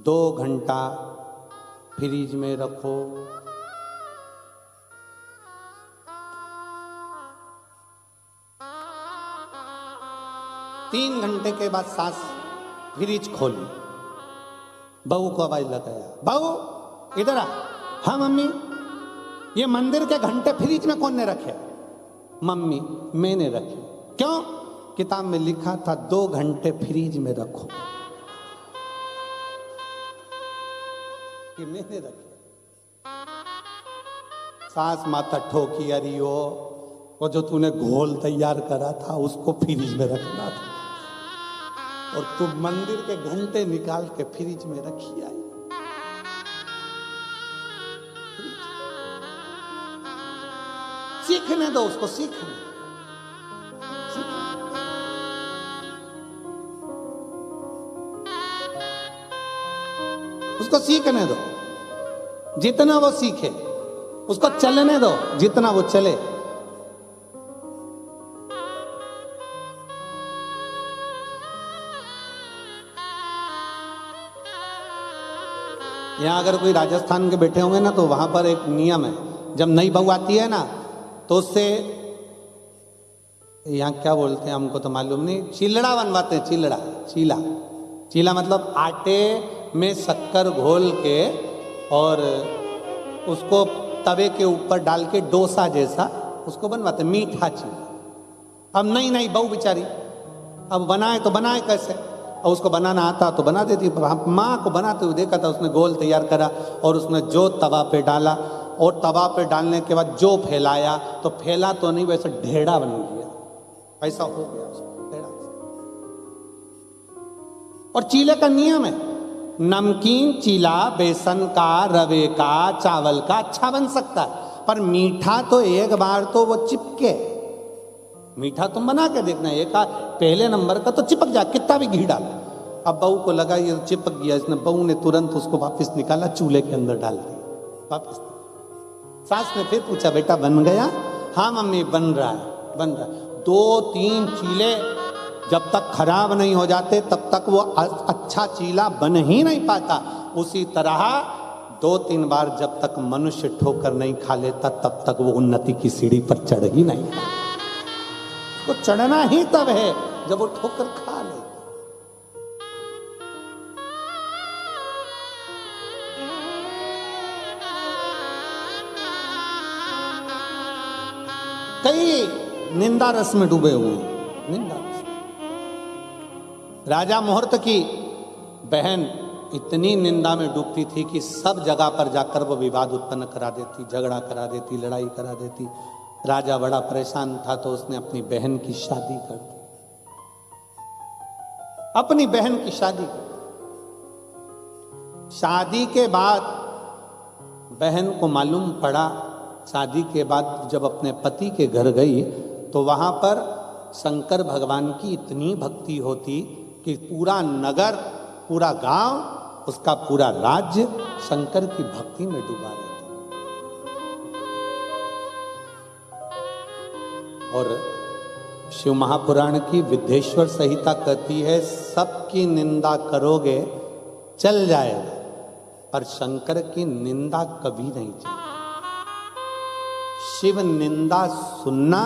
2 घंटा फ्रिज में रखो। 3 घंटे के बाद सास फ्रिज खोली, बहू को आवाज लगाया, बहू इधर आ। हाँ मम्मी। ये मंदिर के घंटे फ्रिज में कौन ने रखे? मम्मी मैंने रखे। क्यों? किताब में लिखा था 2 घंटे फ्रिज में रखो, कि मैंने रखे। सास माता ठोकी, अरे वो जो तूने घोल तैयार करा था उसको फ्रिज में रखना था, और तू मंदिर के घंटे निकाल के फ्रिज में रखी आई। सीखने दो उसको, सीखने। उसको सीखने दो, जितना वो सीखे। उसको चलने दो, जितना वो चले। यहां अगर कोई राजस्थान के बैठे होंगे ना, तो वहां पर एक नियम है, जब नई बहू आती है ना, तो उससे यहाँ क्या बोलते हैं हमको तो मालूम नहीं, चिलड़ा बनवाते हैं। चिलड़ा, चीला, चीला मतलब आटे में शक्कर घोल के और उसको तवे के ऊपर डाल के डोसा जैसा उसको बनवाते हैं, मीठा चीला। अब नई नई बहू बेचारी अब बनाए तो बनाए कैसे, और उसको बनाना आता तो बना देती। माँ को बनाते हुए देखा था, उसने गोल तैयार करा और उसने जो तवा पे डाला, और तवा पे डालने के बाद जो फैलाया, तो फैला तो नहीं, वैसे ढेड़ा बन गया, ऐसा हो गया उसको ढेड़ा। और चीले का नियम है, नमकीन चीला बेसन का, रवे का, चावल का अच्छा बन सकता है, पर मीठा तो एक बार तो वो चिपके। मीठा तुम बना के देखना, एक पहले नंबर का तो चिपक जा, कितना भी घी डालो। अब बहू को लगा ये चिपक गया, इसने बहू ने तुरंत उसको वापस निकाला, चूल्हे के अंदर डाल दिया वापस। सास ने फिर पूछा, बेटा बन गया? हाँ मम्मी बन रहा है, बन रहा है। 2-3 चीले जब तक खराब नहीं हो जाते तब तक वो अच्छा चीला बन ही नहीं पाता। उसी तरह 2-3 बार जब तक मनुष्य ठोकर नहीं खा लेता तब तक वो उन्नति की सीढ़ी पर चढ़ ही नहीं पाता। तो चढ़ना ही तब है जब वो ठोकर खा ले। कई निंदा रस में डूबे हुए हैं, निंदा रस। राजा मुहूर्त की बहन इतनी निंदा में डूबती थी कि सब जगह पर जाकर वो विवाद उत्पन्न करा देती, झगड़ा करा देती, लड़ाई करा देती। राजा बड़ा परेशान था तो उसने अपनी बहन की शादी कर दी, अपनी बहन की शादी कर दी। शादी के बाद बहन को मालूम पड़ा, शादी के बाद जब अपने पति के घर गई तो वहां पर शंकर भगवान की इतनी भक्ति होती कि पूरा नगर, पूरा गांव, उसका पूरा राज्य शंकर की भक्ति में डूबा रहता। और शिव महापुराण की विद्येश्वर संहिता कहती है, सबकी निंदा करोगे चल जाएगा, पर शंकर की निंदा कभी नहीं चलेगी। शिव निंदा सुनना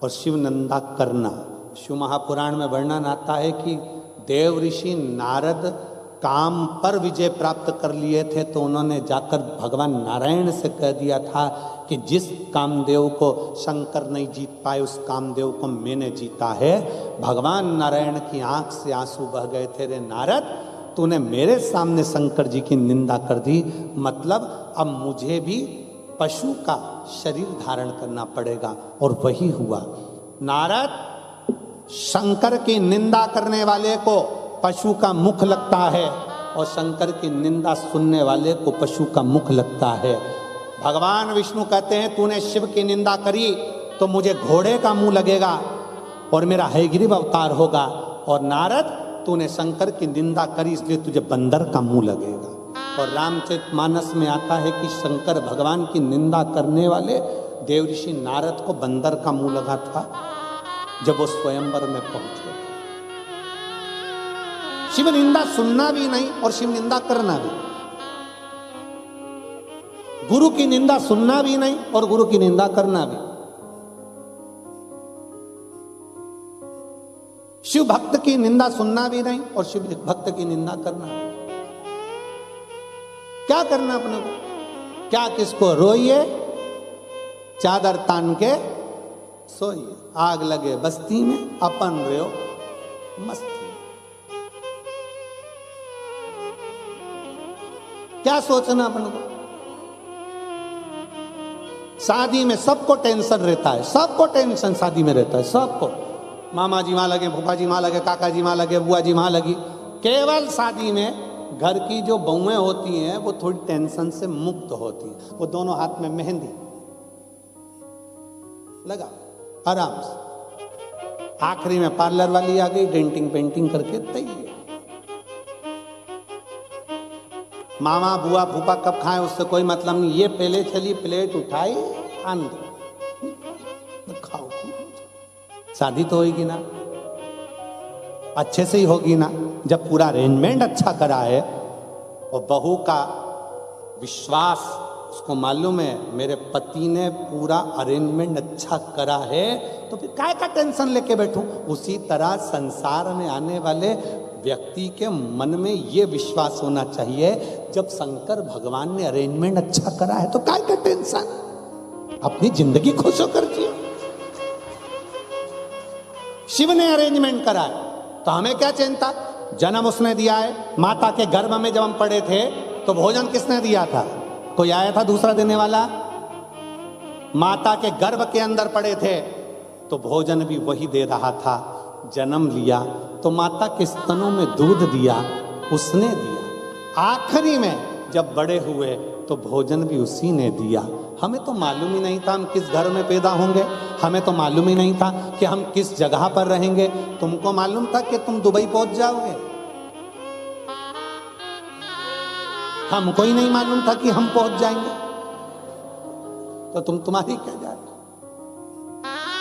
और शिव निंदा करना। शिव महापुराण में वर्णन आता है कि देव ऋषि नारद काम पर विजय प्राप्त कर लिए थे, तो उन्होंने जाकर भगवान नारायण से कह दिया था कि जिस कामदेव को शंकर नहीं जीत पाए उस कामदेव को मैंने जीता है। भगवान नारायण की आंख से आंसू बह गए थे, रे नारद तूने मेरे सामने शंकर जी की निंदा कर दी, मतलब अब मुझे भी पशु का शरीर धारण करना पड़ेगा। और वही हुआ। नारद शंकर की निंदा करने वाले को पशु का मुख लगता है और शंकर की निंदा सुनने वाले को पशु का मुख लगता है। भगवान विष्णु कहते हैं, तूने शिव की निंदा करी तो मुझे घोड़े का मुंह लगेगा और मेरा हयग्रीव अवतार होगा, और नारद तूने शंकर की निंदा करी इसलिए तुझे बंदर का मुंह लगेगा। और रामचरितमानस में आता है कि शंकर भगवान की निंदा करने वाले देवऋषि नारद को बंदर का मुंह लगा था जब वो स्वयंवर में पहुंचे। शिव निंदा सुनना भी नहीं और शिव निंदा करना भी, गुरु की निंदा सुनना भी नहीं और गुरु की निंदा करना भी। शिव भक्त की निंदा सुनना भी नहीं और शिव भक्त की निंदा करना भी। क्या करना अपने को? क्या किसको रोइए, चादर तान के सोइए, आग लगे बस्ती में अपन रहो मस्ती। क्या सोचना अपन को? शादी में सबको टेंशन रहता है, सबको टेंशन शादी में रहता है, सबको। मामा जी वहां लगे, फूफा जी वहां लगे, काका जी वहां लगे, बुआ जी वहां लगी। केवल शादी में घर की जो बहुएं होती हैं वो थोड़ी टेंशन से मुक्त होती हैं। वो दोनों हाथ में मेहंदी लगा आराम से, आखिरी में पार्लर वाली आ गई, डेंटिंग पेंटिंग करके तैयार। मामा बुआ फूफा कब खाए उससे कोई मतलब नहीं, ये पहले चली प्लेट उठाई अंदर खाओ। शादी तो होगी ना, अच्छे से ही होगी ना जब पूरा अरेंजमेंट अच्छा करा है और बहू का विश्वास, उसको मालूम है मेरे पति ने पूरा अरेंजमेंट अच्छा करा है, तो फिर काय का टेंशन लेके बैठूं। उसी तरह संसार में आने वाले व्यक्ति के मन में ये विश्वास होना चाहिए, जब शंकर भगवान ने अरेंजमेंट अच्छा करा है तो काय का टेंशन, अपनी जिंदगी खुश होकर जियो। शिव ने अरेंजमेंट करा है तो हमें क्या चिंता, जन्म उसने दिया है। माता के गर्भ में जब हम पड़े थे तो भोजन किसने दिया था, कोई आया था दूसरा देने वाला? माता के गर्भ के अंदर पड़े थे तो भोजन भी वही दे रहा था। जन्म लिया तो माता के स्तनों में दूध दिया, उसने दिया। आखिरी में जब बड़े हुए तो भोजन भी उसी ने दिया। हमें तो मालूम ही नहीं था हम किस घर में पैदा होंगे, हमें तो मालूम ही नहीं था कि हम किस जगह पर रहेंगे। तुमको मालूम था कि तुम दुबई पहुंच जाओगे? हमको ही नहीं मालूम था कि हम पहुंच जाएंगे। तो तुम्हारी क्या जान,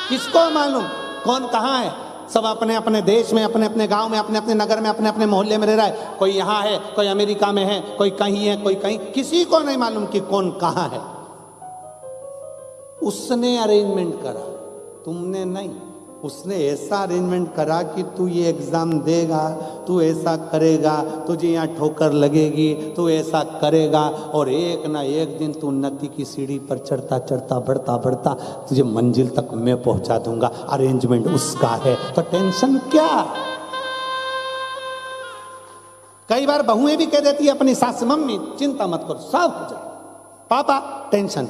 किसको मालूम कौन कहां है? सब अपने अपने देश में, अपने अपने गांव में, अपने अपने नगर में, अपने अपने मोहल्ले में रह रहा है। कोई यहां है, कोई अमेरिका में है, कोई कहीं है, कोई कहीं। किसी को नहीं मालूम कि कौन कहां है। उसने अरेंजमेंट करा, तुमने नहीं। उसने ऐसा अरेंजमेंट करा कि तू ये एग्जाम देगा, तू ऐसा करेगा, तुझे यहाँ ठोकर लगेगी, तू ऐसा करेगा, और एक ना एक दिन तू उन्नति की सीढ़ी पर चढ़ता चढ़ता बढ़ता बढ़ता तुझे मंजिल तक मैं पहुंचा दूंगा। अरेंजमेंट उसका है तो टेंशन क्या? कई बार बहुएं भी कह देती है अपनी सास से, मम्मी चिंता मत करो सब हो जाए, पापा टेंशन।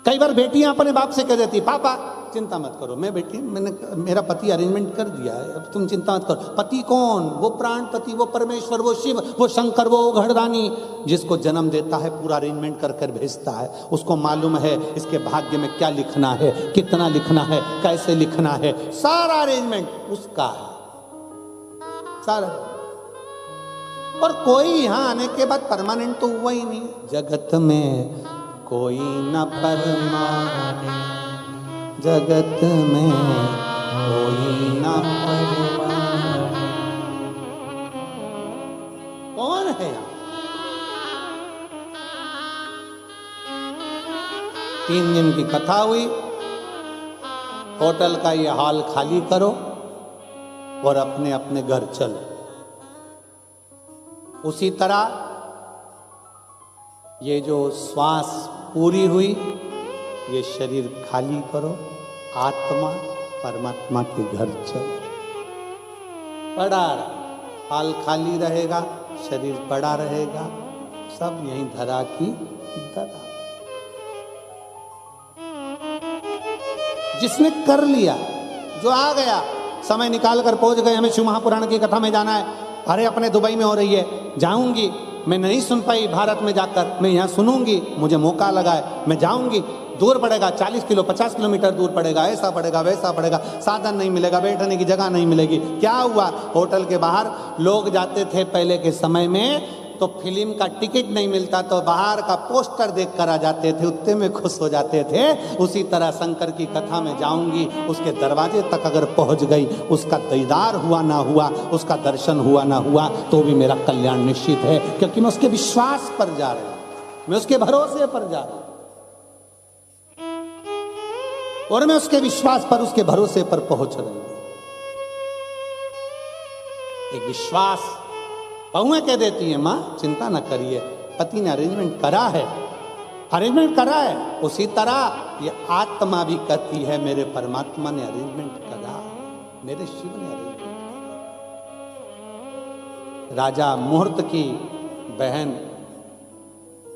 कई बार बेटियां अपने बाप से कह देती, पापा चिंता मत करो, मैंने मेरा पति अरेंजमेंट कर दिया है, अब तुम चिंता मत करो। पति कौन? वो प्राणपति, वो परमेश्वर, वो शिव, वो शंकर, वो घरदानी, जिसको जन्म देता है पूरा अरेंजमेंट कर कर भेजता है। उसको मालूम है इसके भाग्य में क्या लिखना है, कितना लिखना है, कैसे लिखना है, सारा अरेंजमेंट उसका है सारा। और कोई यहाँ आने के बाद परमानेंट तो हुआ ही नहीं। जगत में कोई न परमानेंट, जगत में कोई न परमानेंट। कौन है यहाँ? 3 दिन की कथा हुई, होटल का ये हॉल खाली करो और अपने अपने घर चलो। उसी तरह ये जो श्वास पूरी हुई, ये शरीर खाली करो, आत्मा परमात्मा के घर चलो। पड़ा हाल खाली रहेगा, शरीर पड़ा रहेगा, सब यहीं धरा की धरा। जिसने कर लिया, जो आ गया, समय निकाल कर पहुंच गए, हमें शिव महापुराण की कथा में जाना है, अरे अपने दुबई में हो रही है, जाऊंगी, मैं नहीं सुन पाई भारत में जाकर, मैं यहाँ सुनूंगी, मुझे मौका लगा है, मैं जाऊंगी। दूर पड़ेगा, 40 किलो 50 किलोमीटर दूर पड़ेगा, ऐसा पड़ेगा वैसा पड़ेगा, साधन नहीं मिलेगा, बैठने की जगह नहीं मिलेगी। क्या हुआ? होटल के बाहर लोग जाते थे पहले के समय में, तो फिल्म का टिकट नहीं मिलता तो बाहर का पोस्टर देख कर आ जाते थे, उतने में खुश हो जाते थे। उसी तरह शंकर की कथा में जाऊंगी, उसके दरवाजे तक अगर पहुंच गई, उसका दीदार हुआ ना हुआ, उसका दर्शन हुआ ना हुआ, तो भी मेरा कल्याण निश्चित है, क्योंकि मैं उसके विश्वास पर जा रहा हूं, मैं उसके भरोसे पर जा रहा हूं, और मैं उसके विश्वास पर, उसके भरोसे पर पहुंच रही हूं। एक विश्वास। बहुएं कह देती है, मां चिंता ना करिए, पति ने अरेंजमेंट करा है, अरेंजमेंट करा है। उसी तरह ये आत्मा भी कहती है, मेरे परमात्मा ने अरेंजमेंट करा, मेरे शिव ने अरेंजमेंट करा। राजा मुहूर्त की बहन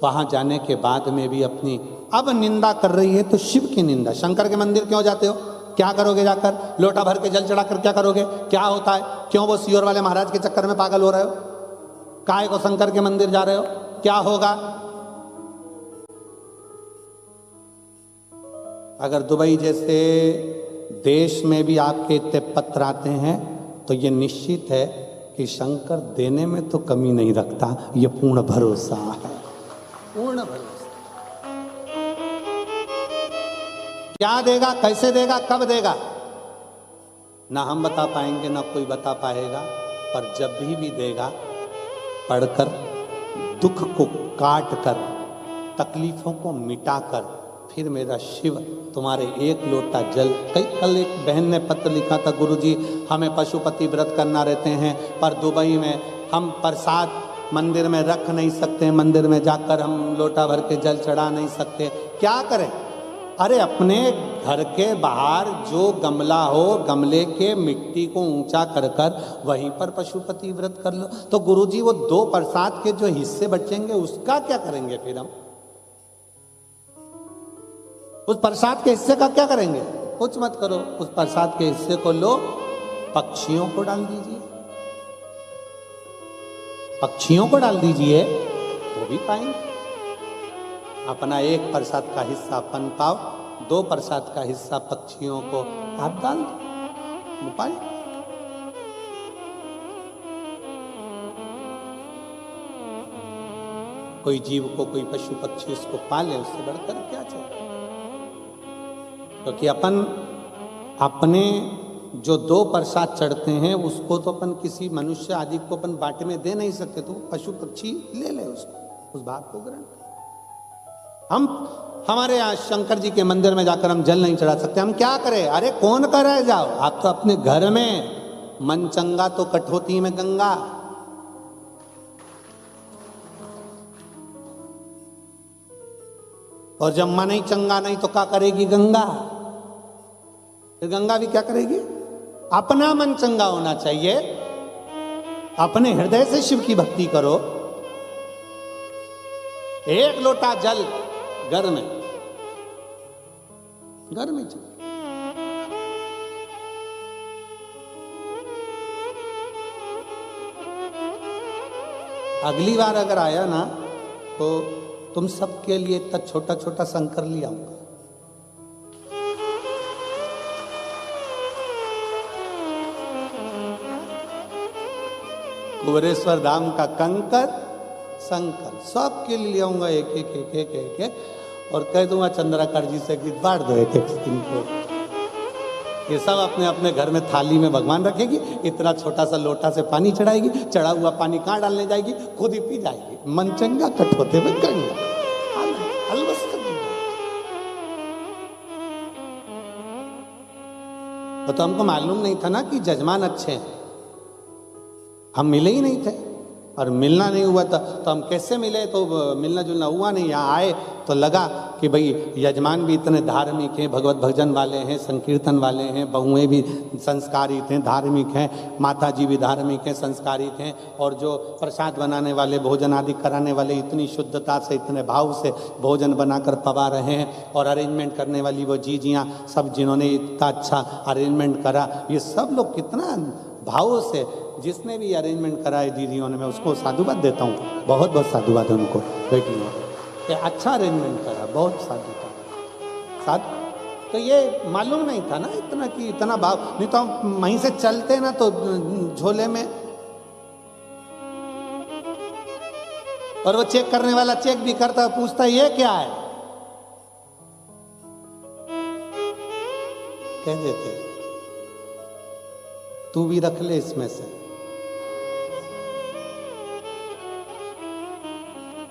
वहां जाने के बाद में भी अपनी अब निंदा कर रही है, तो शिव की निंदा। शंकर के मंदिर क्यों जाते हो? क्या करोगे जाकर? लोटा भर के जल चढ़ाकर क्या करोगे? क्या होता है? क्यों वो सियोर वाले महाराज के चक्कर में पागल हो रहे हो? काय को शंकर के मंदिर जा रहे हो? क्या होगा? अगर दुबई जैसे देश में भी आपके इतने पत्र आते हैं तो ये निश्चित है कि शंकर देने में तो कमी नहीं रखता, ये पूर्ण भरोसा है, पूर्ण भरोसा। क्या देगा, कैसे देगा, कब देगा, ना हम बता पाएंगे ना कोई बता पाएगा, पर जब भी देगा पढ़कर, दुख को काट कर, तकलीफों को मिटाकर, फिर मेरा शिव तुम्हारे एक लोटा जल। कल एक बहन ने पत्र लिखा था, गुरुजी हमें पशुपति व्रत करना रहते हैं, पर दुबई में हम प्रसाद मंदिर में रख नहीं सकते, मंदिर में जाकर हम लोटा भर के जल चढ़ा नहीं सकते, क्या करें? अरे अपने घर के बाहर जो गमला हो, गमले के मिट्टी को ऊंचा कर कर वहीं पर पशुपति व्रत कर लो। तो गुरुजी वो 2 प्रसाद के जो हिस्से बचेंगे उसका क्या करेंगे? फिर हम उस प्रसाद के हिस्से का क्या करेंगे? कुछ मत करो, उस प्रसाद के हिस्से को लो, पक्षियों को डाल दीजिए, पक्षियों को डाल दीजिए, वो भी पाएंगे। अपना 1 प्रसाद का हिस्सा अपन पाओ, 2 प्रसाद का हिस्सा पक्षियों को आप डाल दो, पाए। कोई जीव को, कोई पशु पक्षी उसको पाले, उससे बढ़कर क्या चाहिए? क्योंकि अपन अपने जो 2 प्रसाद चढ़ते हैं उसको तो अपन किसी मनुष्य आदि को अपन बांटे में दे नहीं सकते, तो पशु पक्षी ले ले उसको, उस बात को ग्रहण कर। हम हमारे यहाँ शंकर जी के मंदिर में जाकर हम जल नहीं चढ़ा सकते, हम क्या करें? अरे कौन कर रहे जाओ, आप तो अपने घर में, मन चंगा तो कठौती में गंगा। और जब मन ही चंगा नहीं तो क्या करेगी गंगा? फिर गंगा भी क्या करेगी? अपना मन चंगा होना चाहिए, अपने हृदय से शिव की भक्ति करो। 1 लोटा जल घर में चल। अगली बार अगर आया ना तो तुम सबके लिए इतना छोटा छोटा शंकर ले आऊंगा। कुबेरेश्वर धाम का कंकर शंकर सबके लिए आऊंगा, एक एक एक एक एक एक, और कह दूंगा चंद्राकार जी से कि बांट दो एक एक इनको। ये सब अपने अपने घर में थाली में भगवान रखेगी, इतना छोटा सा लोटा से पानी चढ़ाएगी, चढ़ा हुआ पानी कहाँ डालने जाएगी? खुद ही पी जाएगी। मन चंगा कठोते में गंगा। तो हमको मालूम नहीं था ना कि जजमान अच्छे हैं, हम मिले ही नहीं थे, और मिलना नहीं हुआ था तो हम कैसे मिले? तो मिलना जुलना हुआ नहीं। यहाँ आए तो लगा कि भाई यजमान भी इतने धार्मिक हैं, भगवत भजन वाले हैं, संकीर्तन वाले हैं, बहुएं भी संस्कारित हैं, धार्मिक हैं, माता जी भी धार्मिक हैं, संस्कारित हैं, और जो प्रसाद बनाने वाले, भोजन आदि कराने वाले इतनी शुद्धता से, इतने भाव से भोजन बनाकर पवा रहे हैं, और अरेंजमेंट करने वाली वो जीजियाँ सब, जिन्होंने इतना अच्छा अरेंजमेंट करा, ये सब लोग कितना भाव से, जिसने भी अरेंजमेंट कराए दीदियों ने, मैं उसको साधुवाद देता हूँ, बहुत बहुत साधुवाद है उनको, बेटियों को, अच्छा अरेंजमेंट करा, बहुत साधु। तो ये मालूम नहीं था ना इतना कि इतना भाव, नहीं तो हम वहीं से चलते ना तो झोले में, और वो चेक करने वाला चेक भी करता, पूछता ये क्या है, कह देते तू भी रख ले इसमें से।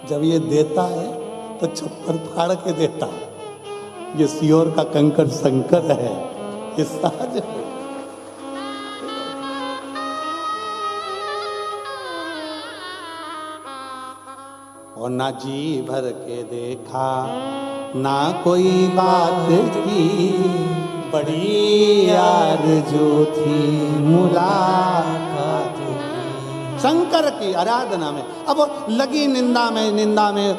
जब ये देता है तो छप्पर फाड़ के देता है, ये सियोर का कंकर शंकर है, ये साज है। और ना जी भर के देखा, ना कोई बात की, बड़ी आरज़ू थी मुलाकात की। शंकर की आराधना में अब लगी निंदा में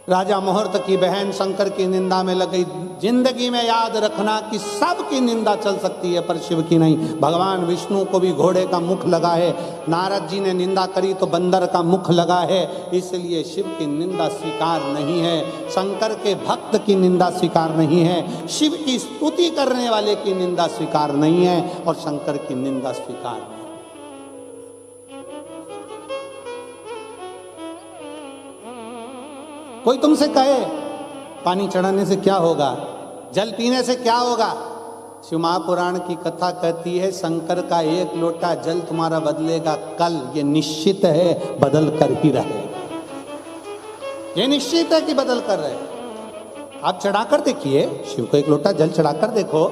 राजा मुहूर्त की बहन शंकर की निंदा में लग गई। जिंदगी में याद रखना कि सबकी निंदा चल सकती है पर शिव की नहीं। भगवान विष्णु को भी घोड़े का मुख लगा है, नारद जी ने निंदा करी तो बंदर का मुख लगा है, इसलिए शिव की निंदा स्वीकार नहीं है, शंकर के भक्त की निंदा स्वीकार नहीं है, शिव की स्तुति करने वाले की निंदा स्वीकार नहीं है, और शंकर की निंदा स्वीकार नहीं। कोई तुमसे कहे पानी चढ़ाने से क्या होगा, जल पीने से क्या होगा, शिव महापुराण की कथा कहती है शंकर का एक लोटा जल तुम्हारा बदलेगा कल, ये निश्चित है बदल कर ही रहे, ये निश्चित है कि बदल कर रहे। आप चढ़ाकर देखिए, शिव को एक लोटा जल चढ़ाकर देखो,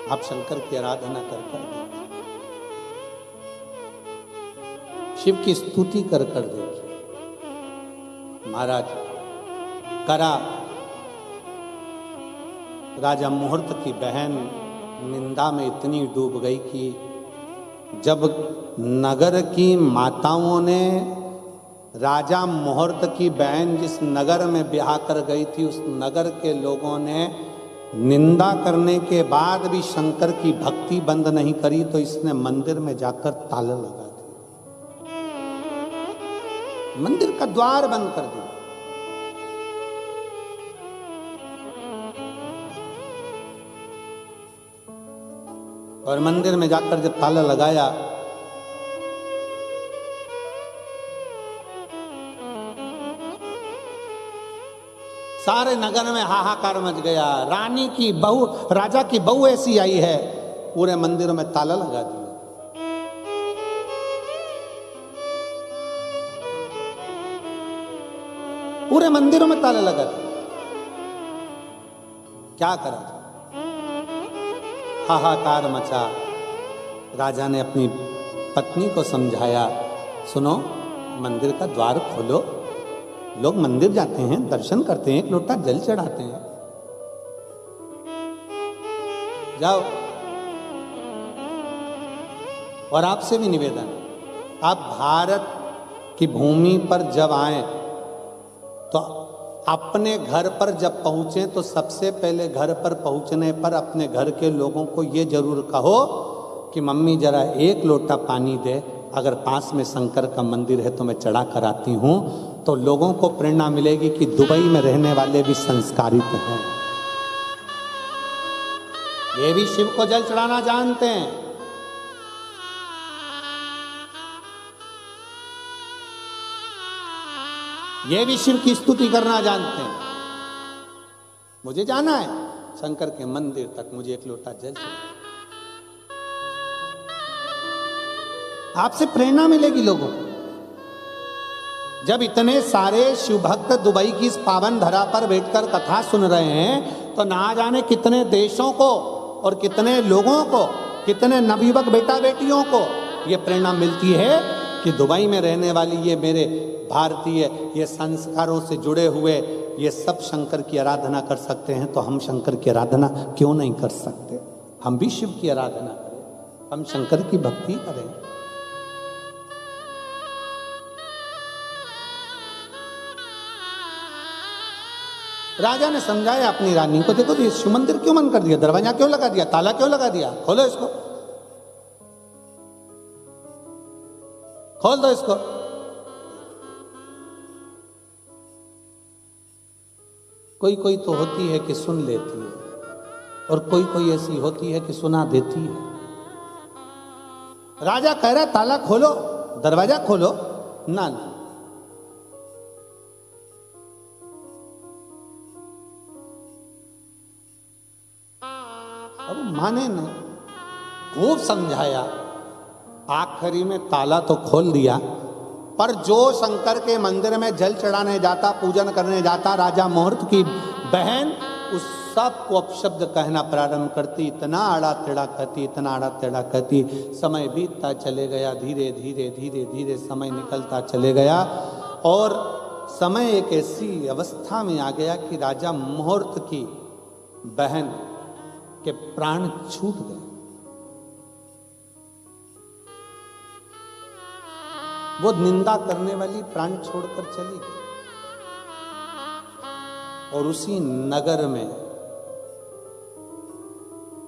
आप शंकर की आराधना कर देखिए, शिव की स्तुति कर देखिए। महाराज करा राजा मुहूर्त की बहन निंदा में इतनी डूब गई कि जब नगर की माताओं ने राजा मुहूर्त की बहन जिस नगर में ब्याह कर गई थी, उस नगर के लोगों ने निंदा करने के बाद भी शंकर की भक्ति बंद नहीं करी, तो इसने मंदिर में जाकर ताला लगा दिया, मंदिर का द्वार बंद कर दिया। और मंदिर में जाकर जब ताला लगाया, सारे नगर में हाहाकार मच गया, रानी की बहू, राजा की बहू ऐसी आई है, पूरे मंदिर में ताला लगा दिया। पूरे मंदिरों में ताला लगा दिया। क्या करा, हाहाकार मचा। राजा ने अपनी पत्नी को समझाया, सुनो मंदिर का द्वार खोलो, लोग मंदिर जाते हैं, दर्शन करते हैं, एक लोटा जल चढ़ाते हैं, जाओ। और आपसे भी निवेदन, आप भारत की भूमि पर जब आए तो अपने घर पर जब पहुंचे तो सबसे पहले घर पर पहुंचने पर अपने घर के लोगों को ये जरूर कहो कि मम्मी जरा एक लोटा पानी दे, अगर पास में शंकर का मंदिर है तो मैं चढ़ा कर आती हूं। तो लोगों को प्रेरणा मिलेगी कि दुबई में रहने वाले भी संस्कारित हैं, ये भी शिव को जल चढ़ाना जानते हैं। ये भी शिव की स्तुति करना जानते हैं। मुझे जाना है शंकर के मंदिर तक, मुझे एक लोटा जल चाहिए। आपसे प्रेरणा मिलेगी लोगों को। जब इतने सारे शिव भक्त दुबई की इस पावन धरा पर बैठकर कथा सुन रहे हैं, तो ना जाने कितने देशों को और कितने लोगों को, कितने नवयुवक बेटा बेटियों को ये प्रेरणा मिलती है कि दुबई में रहने वाली ये मेरे भारतीय, ये संस्कारों से जुड़े हुए, ये सब शंकर की आराधना कर सकते हैं, तो हम शंकर की आराधना क्यों नहीं कर सकते? हम भी शिव की आराधना करें, हम शंकर की भक्ति करें। राजा ने समझाया अपनी रानी को, देखो ये शिव मंदिर क्यों बंद कर दिया, दरवाजा क्यों लगा दिया, ताला क्यों लगा दिया, खोलो इसको, खोल दो इसको। कोई कोई तो होती है कि सुन लेती है, और कोई कोई ऐसी होती है कि सुना देती है। राजा कह रहा ताला खोलो, दरवाजा खोलो, ना ना, अब माने नहीं, खूब समझाया, आखिरी में ताला तो खोल दिया, पर जो शंकर के मंदिर में जल चढ़ाने जाता, पूजन करने जाता, राजा मुहूर्त की बहन उस सब को अपशब्द कहना प्रारंभ करती, इतना आड़ा टेढ़ा कहती, इतना आड़ा टेढ़ा कहती। समय बीतता चले गया, धीरे धीरे धीरे धीरे समय निकलता चले गया, और समय एक ऐसी अवस्था में आ गया कि राजा मुहूर्त की बहन के प्राण छूट गए। वो निंदा करने वाली प्राण छोड़कर चली गई, और उसी नगर में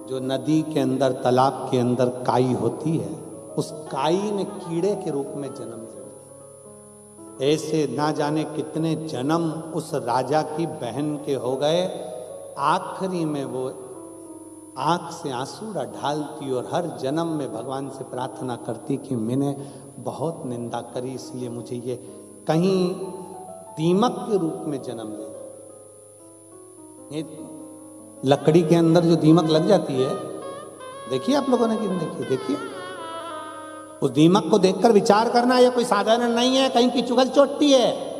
जो नदी के अंदर, तालाब के अंदर काई होती है, उस काई ने कीड़े के रूप में जन्म लिया। ऐसे ना जाने कितने जन्म उस राजा की बहन के हो गए, आखिरी में वो आंख से आंसू ढालती और हर जन्म में भगवान से प्रार्थना करती कि मैंने बहुत निंदा करी, इसलिए मुझे ये कहीं दीमक के रूप में जन्म ले। ये लकड़ी के अंदर जो दीमक लग जाती है, देखिए आप लोगों ने कि देखिए, देखिए उस दीमक को देखकर विचार करना, ये कोई साधारण नहीं है, कहीं की चुगल चोटती है।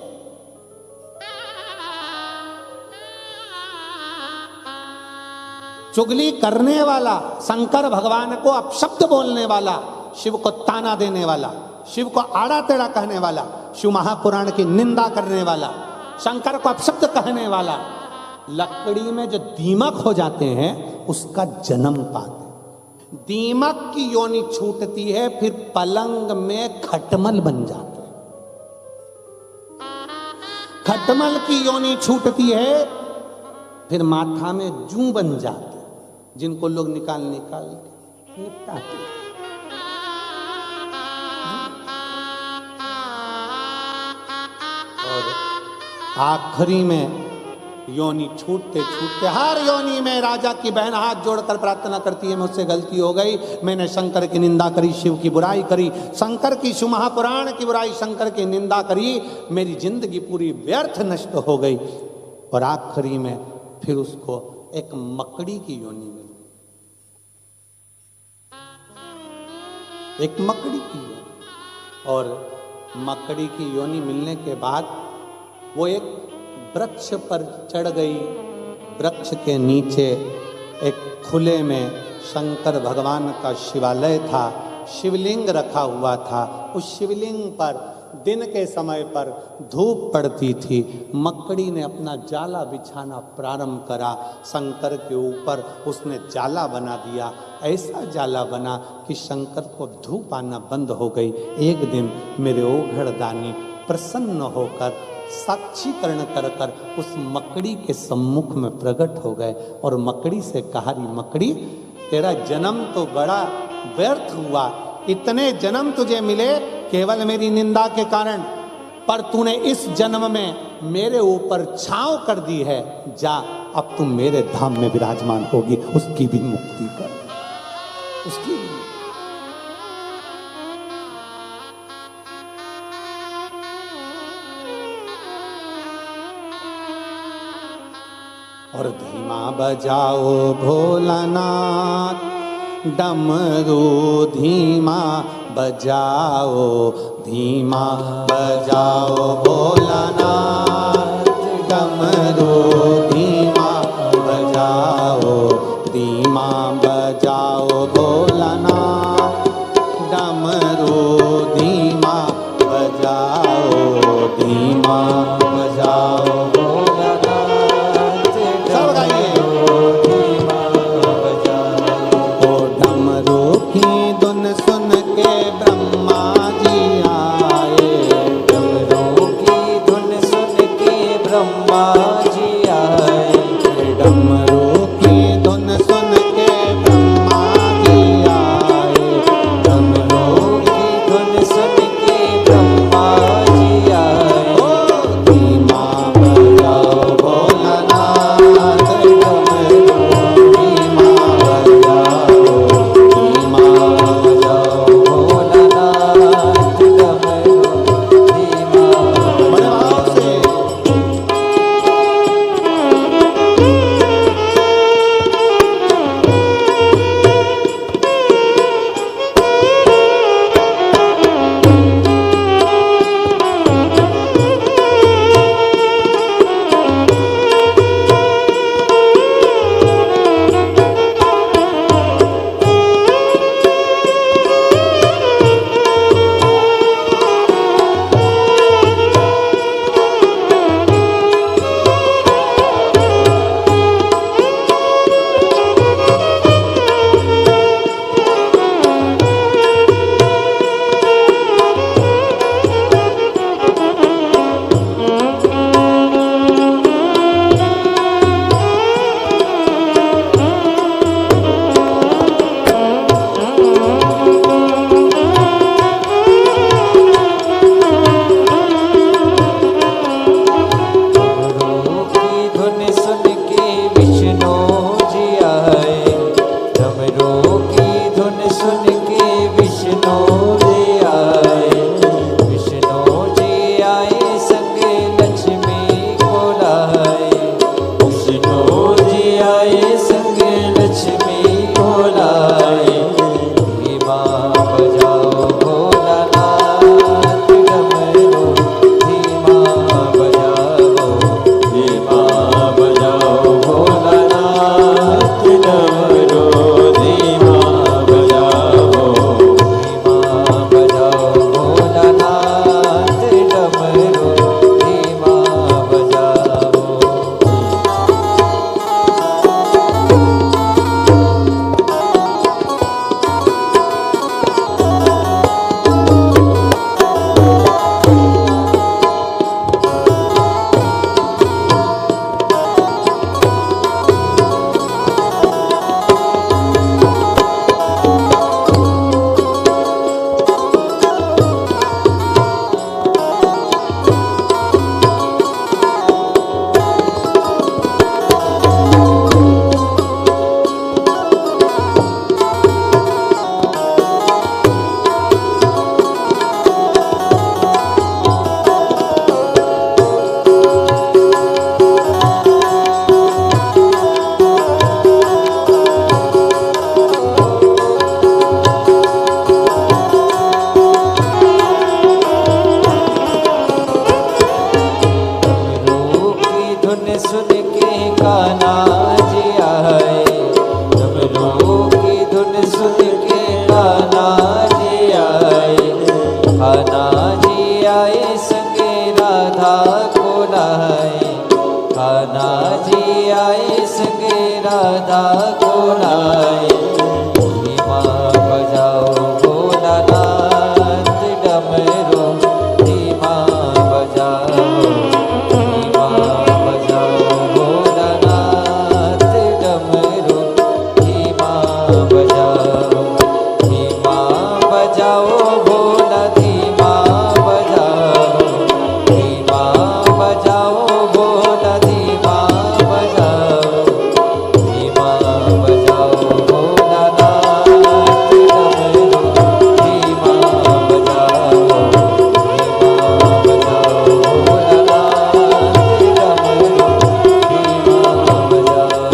चुगली करने वाला, शंकर भगवान को अपशब्द बोलने वाला, शिव को ताना देने वाला, शिव को आड़ा टेढ़ा कहने वाला, शिव महापुराण की निंदा करने वाला, शंकर को अपशब्द कहने वाला, लकड़ी में जो दीमक हो जाते हैं उसका जन्म पाते। दीमक की योनि छूटती है, फिर पलंग में खटमल बन जाते हैं। खटमल की योनि छूटती है, फिर माथा में जू बन जाते, जिनको लोग निकाल निकाल के निपटाते। और आखिरी में योनि छूटते छूटते हर योनि में राजा की बहन हाथ जोड़कर प्रार्थना करती है, मुझसे गलती हो गई, मैंने शंकर की निंदा करी, शिव की बुराई करी, शंकर की शिव महापुराण की बुराई, शंकर की निंदा करी, मेरी जिंदगी पूरी व्यर्थ नष्ट हो गई। और आखिरी में फिर उसको एक मकड़ी की योनि मिली, एक मकड़ी की योनि। और मकड़ी की योनि मिलने के बाद वो एक वृक्ष पर चढ़ गई। वृक्ष के नीचे एक खुले में शंकर भगवान का शिवालय था, शिवलिंग रखा हुआ था। उस शिवलिंग पर दिन के समय पर धूप पड़ती थी। मकड़ी ने अपना जाला बिछाना प्रारंभ करा, शंकर के ऊपर उसने जाला बना दिया। ऐसा जाला बना कि शंकर को धूप आना बंद हो गई। एक दिन मेरे ओघड़दानी प्रसन्न होकर साक्षीकरण कर कर उस मकड़ी के सम्मुख में प्रकट हो गए और मकड़ी से कहा, री मकड़ी, तेरा जन्म तो बड़ा व्यर्थ हुआ, इतने जन्म तुझे मिले केवल मेरी निंदा के कारण, पर तूने इस जन्म में मेरे ऊपर छांव कर दी है। जा, अब तुम मेरे धाम में विराजमान होगी, उसकी भी मुक्ति कर, उसकी भी। और धीमा बजाओ भोलानाथ, डमरू धीमा बजाओ, धीमा बजाओ भोलानाथ, डमरू धीमा बजाओ, धीमा बजाओ भोलानाथ, डमरू धीमा बजाओ, धीमा बजाओ सुन के कान्हा जी आए, डमरू की धुन सुन के कान्हा जी आए। कान्हा जी आए संगे राधा को लाए, कान्हा जी आए संगे राधा को लाए। धीमा बजाओ भोलानाथ डमरू, धीमा बजाओ, धीमा बजाओ भोलानाथ डमरू, धीमा बजाओ, धीमा बजाओ भोला, धीमा बजाओ, धीमा बजाओ भोला, धीमा बजाओ, धीमा बजाओ भोलानाथ डमरू, धीमा बजाओ, धीमा बजाओ भोलानाथ डमरू, धीमा बजाओ।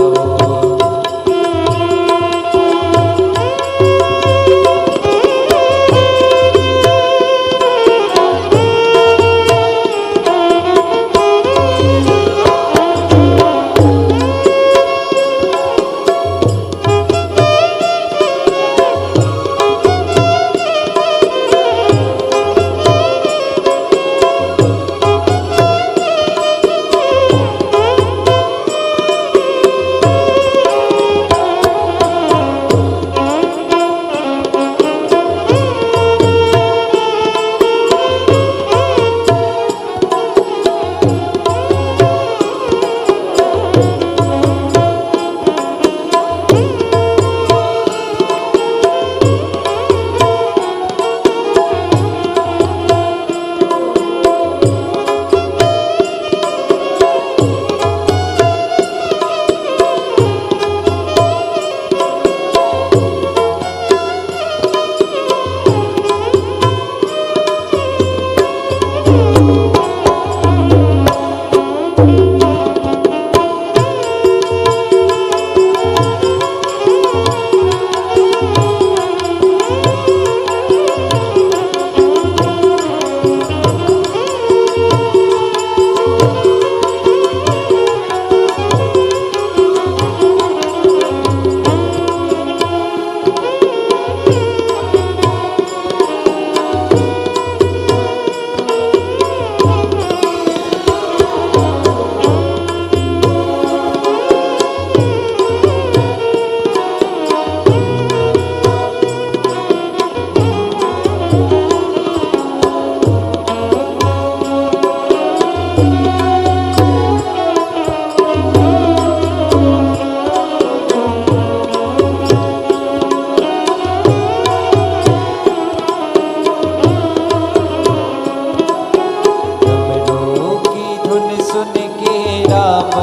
डमरू की धुन सुन के राम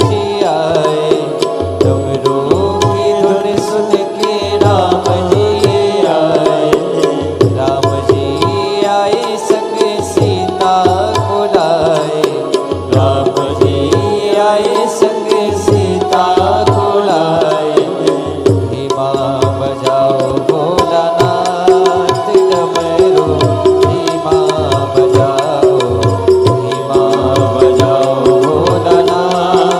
जी आए, डमरू की धुन सुन के राम जी आए। राम जी आए संग सीता को लाए, राम जी आए संग सीता को लाए। धीमा बजाओ भोलानाथ डमरू, धीमा बजाओ, धीमा बजाओ भोलानाथ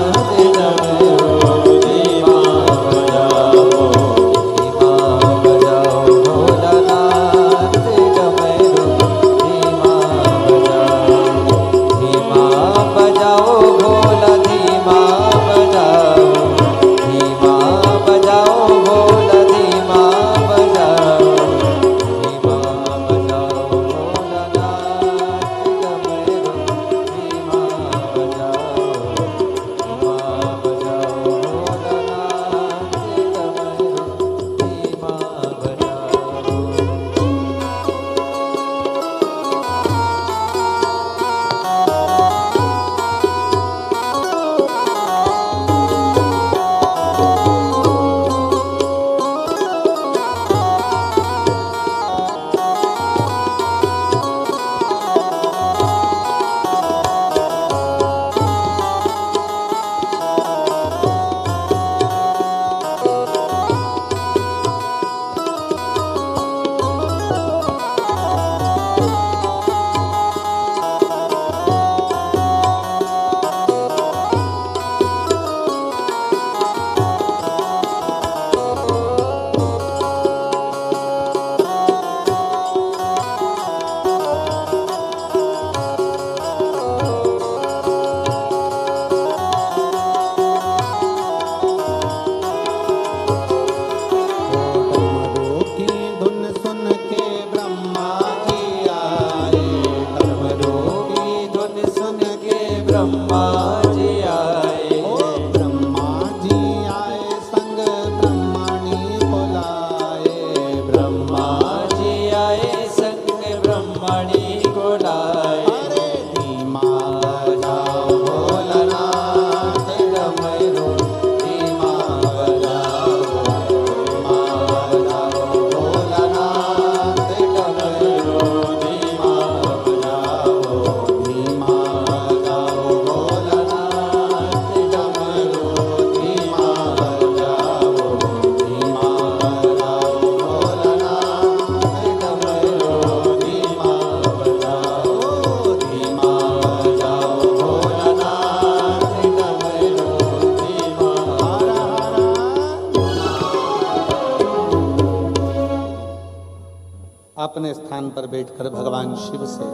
अपने स्थान पर बैठकर भगवान शिव से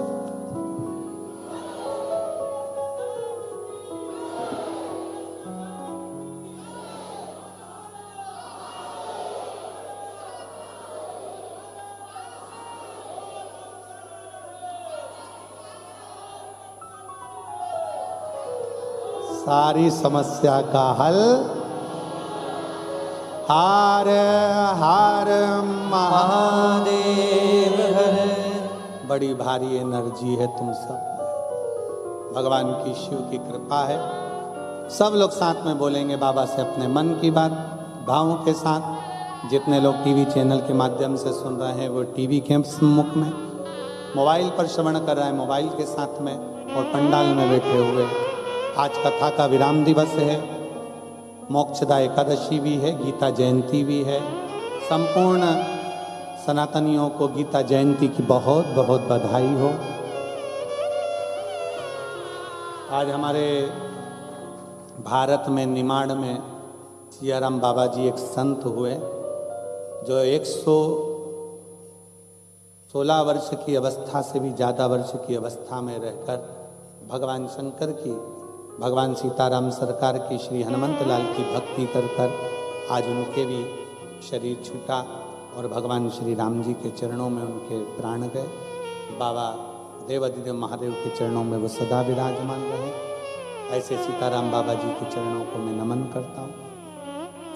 सारी समस्या का हल हार हार महादेव हर। बड़ी भारी एनर्जी है तुम सब, भगवान की शिव की कृपा है। सब लोग साथ में बोलेंगे बाबा से अपने मन की बात भावों के साथ। जितने लोग टीवी चैनल के माध्यम से सुन रहे हैं वो टीवी के सम्मुख में, मोबाइल पर श्रवण कर रहे हैं मोबाइल के साथ में, और पंडाल में बैठे हुए। आज कथा का विराम दिवस है, मोक्षदा एकादशी भी है, गीता जयंती भी है। संपूर्ण सनातनियों को गीता जयंती की बहुत बहुत बधाई हो। आज हमारे भारत में निमाड़ में सियाराम बाबा जी एक संत हुए जो 116 वर्ष की अवस्था से भी ज़्यादा वर्ष की अवस्था में रहकर भगवान शंकर की, भगवान सीताराम सरकार की, श्री हनुमंत लाल की भक्ति कर कर आज उनके भी शरीर छूटा और भगवान श्री राम जी के चरणों में उनके प्राण गए। बाबा देवाधिदेव महादेव के चरणों में वो सदा विराजमान रहे। ऐसे सीताराम बाबा जी के चरणों को मैं नमन करता हूँ।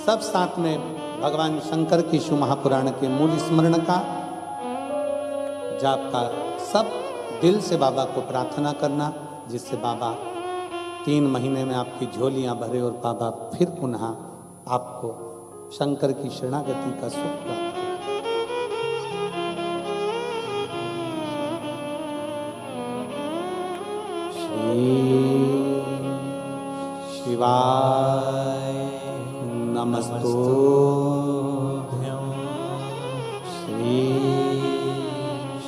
सब साथ में भगवान शंकर की शिव महापुराण के मूल स्मरण का जाप का सब दिल से बाबा को प्रार्थना करना, जिससे बाबा 3 महीने में आपकी झोलियां भरे और बाबा फिर पुनः आपको शंकर की शरणागति का सुख प्राप्त हो। श्री शिवाय नमस्तुभ्यं। श्री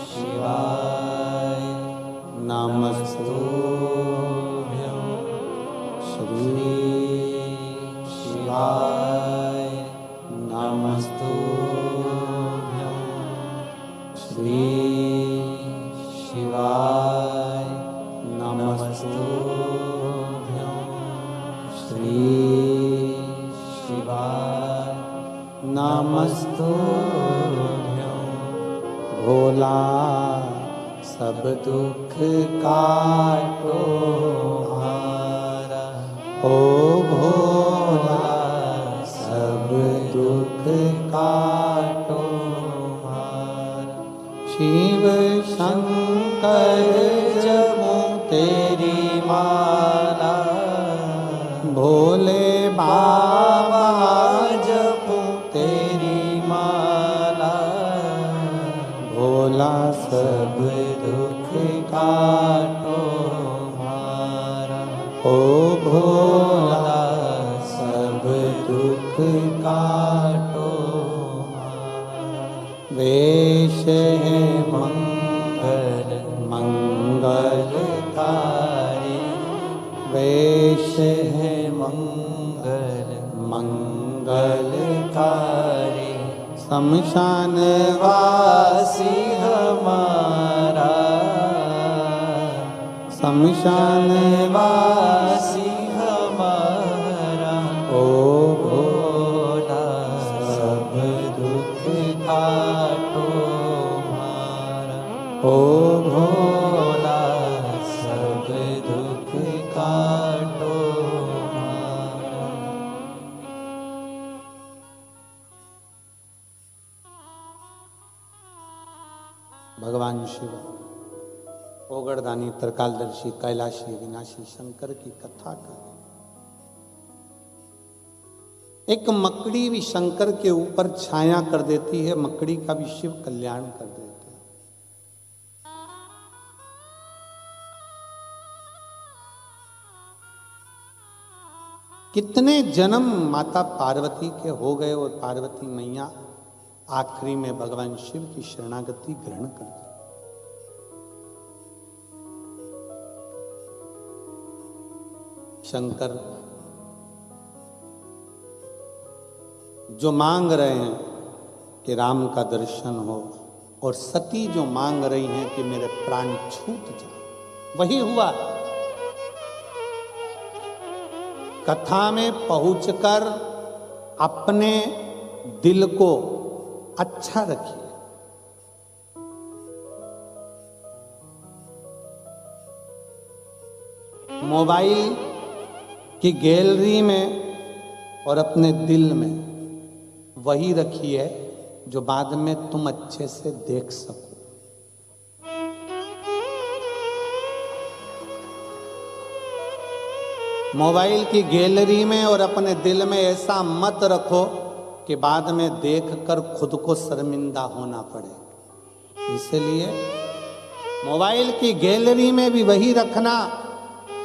शिवाय नमस्तुभ्यं। श्री शिवाय नमस्तुभ्यं। श्री शिवाय नमस्तुभ्यं। श्री शिवाय नमस्तुभ्यं। भोला सब दुख काटो हारा, ओ भोला सब दुख काटो हारा। शिव शंकर जपो तेरी माला, भोले बाबा जपो तेरी माला। भोला सब दुख काटो हारा, ओ भोला सब दुख काटो हारा। वेश है मंगल मंगलकारी, वेश है मंगल मंगलकारी। शमशान वासी हमारा, शमशान वासी हमारा। ओ भोला सब दुख काटो हारा, ओ भोला सब दुख काटो हारा। भगवान शिव ओगरदानी त्रिकालदर्शी कैलाशी विनाशी शंकर की कथा का एक मकड़ी भी शंकर के ऊपर छाया कर देती है, मकड़ी का भी शिव कल्याण कर देते हैं। कितने जन्म माता पार्वती के हो गए और पार्वती मैया आखिरी में भगवान शिव की शरणागति ग्रहण कर दी। शंकर जो मांग रहे हैं कि राम का दर्शन हो और सती जो मांग रही हैं कि मेरे प्राण छूट जाए, वही हुआ। कथा में पहुंचकर अपने दिल को अच्छा रखिए। मोबाइल की गैलरी में और अपने दिल में वही रखिए जो बाद में तुम अच्छे से देख सको। मोबाइल की गैलरी में और अपने दिल में ऐसा मत रखो कि बाद में देखकर खुद को शर्मिंदा होना पड़े। इसलिए मोबाइल की गैलरी में भी वही रखना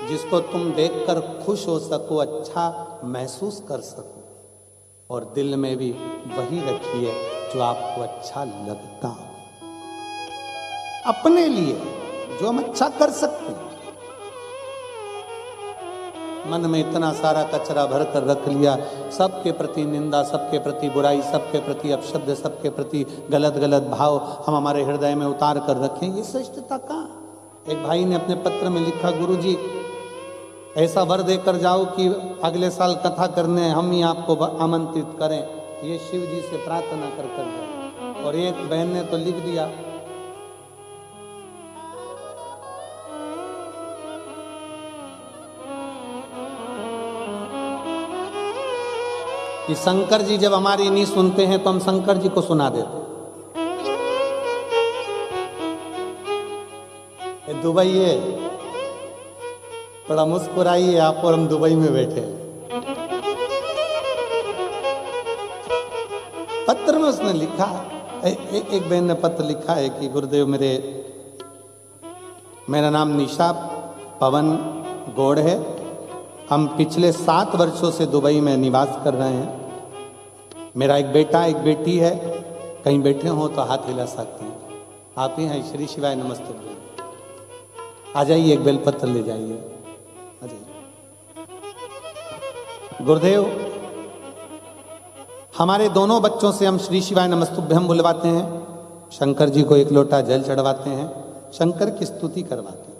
जिसको तुम देखकर खुश हो सको, अच्छा महसूस कर सको, और दिल में भी वही रखिए जो आपको अच्छा लगता हो। अपने लिए जो हम अच्छा कर सकते हैं। मन में इतना सारा कचरा भर कर रख लिया, सबके प्रति निंदा, सबके प्रति बुराई, सबके प्रति अपशब्द, सबके प्रति गलत गलत भाव हम हमारे हृदय में उतार कर रखें, ये श्रेष्ठता कहाँ? एक भाई ने अपने पत्र में लिखा, गुरुजी ऐसा वर देकर जाओ कि अगले साल कथा करने हम ही आपको आमंत्रित करें, ये शिव जी से प्रार्थना कर जाए। और एक बहन ने तो लिख दिया, कि शंकर जी जब हमारी नहीं सुनते हैं तो हम शंकर जी को सुना देते। दुबई है, बड़ा मुस्कुराइए आप और हम दुबई में बैठे हैं। पत्र में उसने लिखा, एक बहन ने पत्र लिखा है कि गुरुदेव मेरा नाम निशा पवन गौड़ है, हम पिछले 7 वर्षों से दुबई में निवास कर रहे हैं। मेरा एक बेटा एक बेटी है, कहीं बैठे हो तो हाथ हिला सकते हैं। आप ही हैं, श्री शिवाय नमस्ते। आ जाइए, एक बेलपत्र ले जाइए। आ जाइए। गुरुदेव, हमारे दोनों बच्चों से हम श्री शिवाय नमस्तुभ्यम बुलवाते हैं, शंकर जी को एक लोटा जल चढ़वाते हैं, शंकर की स्तुति करवाते हैं।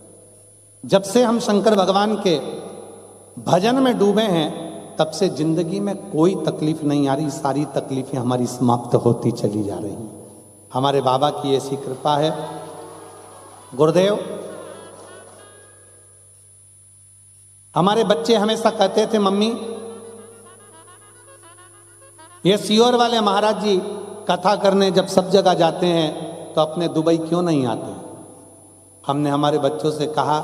जब से हम शंकर भगवान के भजन में डूबे हैं तब से जिंदगी में कोई तकलीफ नहीं आ रही, सारी तकलीफें हमारी समाप्त होती चली जा रही हैं। हमारे बाबा की ऐसी कृपा है। गुरुदेव, हमारे बच्चे हमेशा कहते थे, मम्मी ये सीहोर वाले महाराज जी कथा करने जब सब जगह जाते हैं तो अपने दुबई क्यों नहीं आते? हमने हमारे बच्चों से कहा,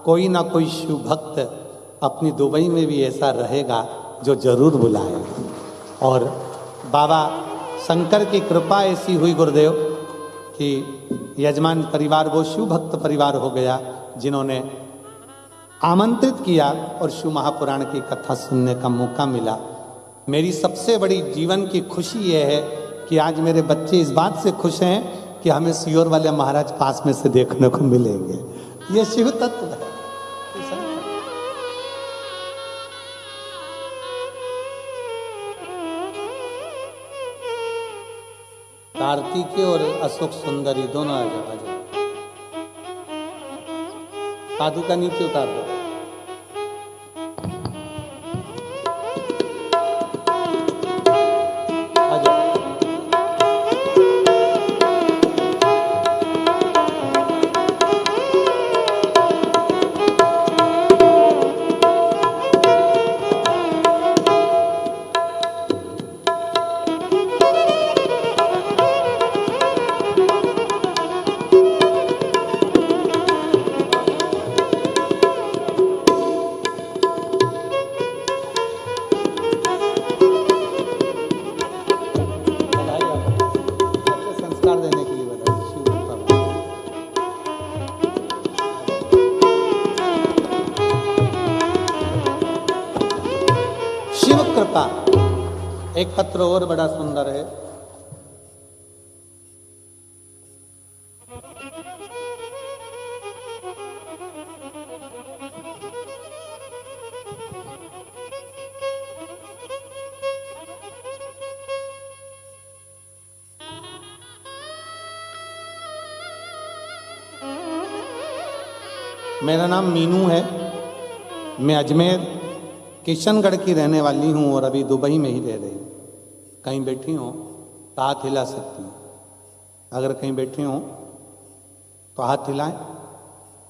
कोई ना कोई शिव भक्त अपनी दुबई में भी ऐसा रहेगा जो जरूर बुलाए। और बाबा शंकर की कृपा ऐसी हुई गुरुदेव कि यजमान परिवार वो शिव भक्त परिवार हो गया जिन्होंने आमंत्रित किया और शिव महापुराण की कथा सुनने का मौका मिला। मेरी सबसे बड़ी जीवन की खुशी यह है कि आज मेरे बच्चे इस बात से खुश हैं कि हमें सीहोर वाले महाराज पास में से देखने को मिलेंगे। ये शिव तत्व है। कार्तिकेय और अशोक सुंदरी दोनों आ जाओ। पादुका नीचे उतार दो। एक पत्र और बड़ा सुंदर है। मेरा नाम मीनू है। मैं अजमेर किशनगढ़ की रहने वाली हूँ और अभी दुबई में ही रह रही हूँ। कहीं बैठी हो तो हाथ हिला सकती हूँ। अगर कहीं बैठी हो तो हाथ हिलाएं।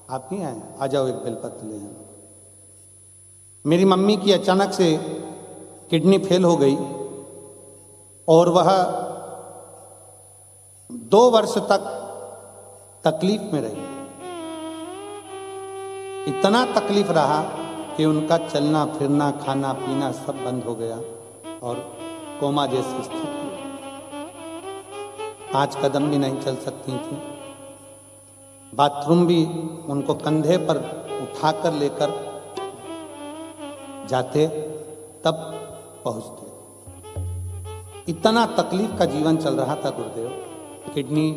आप नहीं आए? आ जाओ, एक बेलपत्र ले आए। मेरी मम्मी की अचानक से किडनी फेल हो गई और वह 2 वर्ष तक तकलीफ में रही। इतना तकलीफ रहा कि उनका चलना फिरना खाना पीना सब बंद हो गया और कोमा जैसी स्थिति। 5 कदम भी नहीं चल सकती थी। बाथरूम भी उनको कंधे पर उठाकर लेकर जाते तब पहुंचते। इतना तकलीफ का जीवन चल रहा था गुरुदेव। किडनी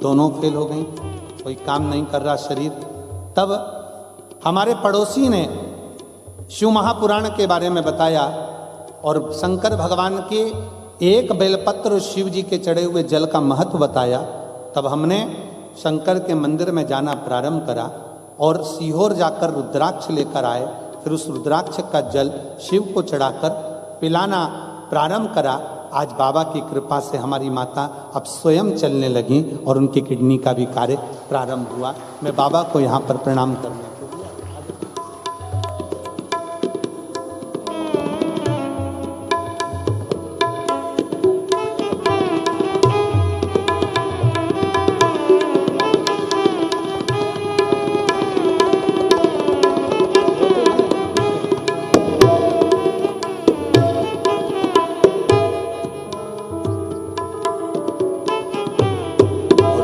दोनों फेल हो गई, कोई काम नहीं कर रहा शरीर। तब हमारे पड़ोसी ने शिव महापुराण के बारे में बताया और शंकर भगवान के एक बेलपत्र शिव जी के चढ़े हुए जल का महत्व बताया। तब हमने शंकर के मंदिर में जाना प्रारंभ करा और सीहोर जाकर रुद्राक्ष लेकर आए। फिर उस रुद्राक्ष का जल शिव को चढ़ाकर पिलाना प्रारंभ करा। आज बाबा की कृपा से हमारी माता अब स्वयं चलने लगी और उनकी किडनी का भी कार्य प्रारंभ हुआ। मैं बाबा को यहाँ पर प्रणाम करने के लिए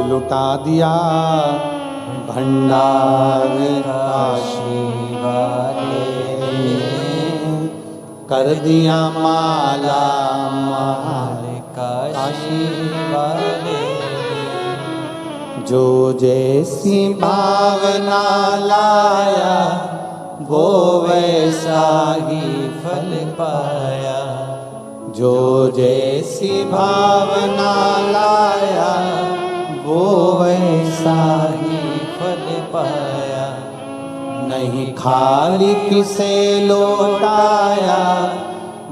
लुटा दिया भंडार काशी वाले, कर दिया माला माल काशी वाले। जो जैसी भावना लाया वो वैसा ही फल पाया। जो जैसी भावना लाया वो वैसा ही फल पाया। नहीं खाली किसे लौटाया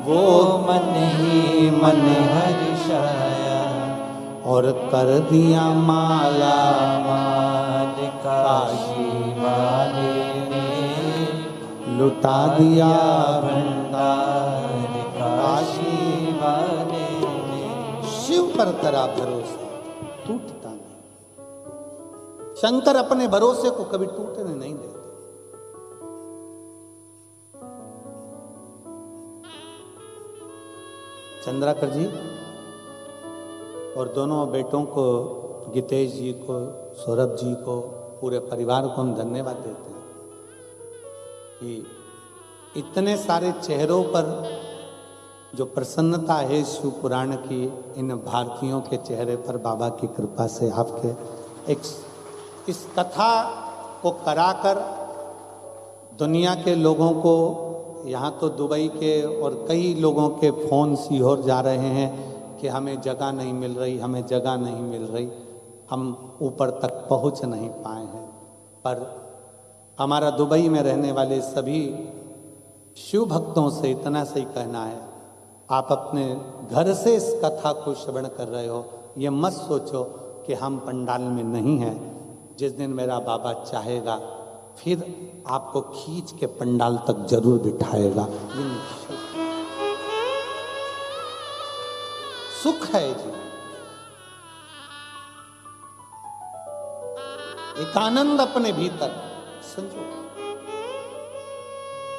वो मन ही मन हर्षाया। और कर दिया माला माल काशी वाले ने, लुटा दिया भंडार काशी वाले ने। शिव पर करा भरोसा टूटता नहीं। शंकर अपने भरोसे को कभी टूटने नहीं देते। चंद्राकर जी और दोनों बेटों को, गीतेश जी को, सौरभ जी को, पूरे परिवार को हम धन्यवाद देते हैं कि इतने सारे चेहरों पर जो प्रसन्नता है शिव पुराण की, इन भारतीयों के चेहरे पर बाबा की कृपा से आपके इस कथा को कराकर दुनिया के लोगों को, यहाँ तो दुबई के और कई लोगों के फ़ोन सीहोर जा रहे हैं कि हमें जगह नहीं मिल रही, हमें जगह नहीं मिल रही, हम ऊपर तक पहुँच नहीं पाए हैं। पर हमारा दुबई में रहने वाले सभी शिव भक्तों से इतना सही कहना है, आप अपने घर से इस कथा को श्रवण कर रहे हो। ये मत सोचो कि हम पंडाल में नहीं हैं। जिस दिन मेरा बाबा चाहेगा फिर आपको खींच के पंडाल तक जरूर बिठाएगा। सुख है जी, एक आनंद अपने भीतर समझो।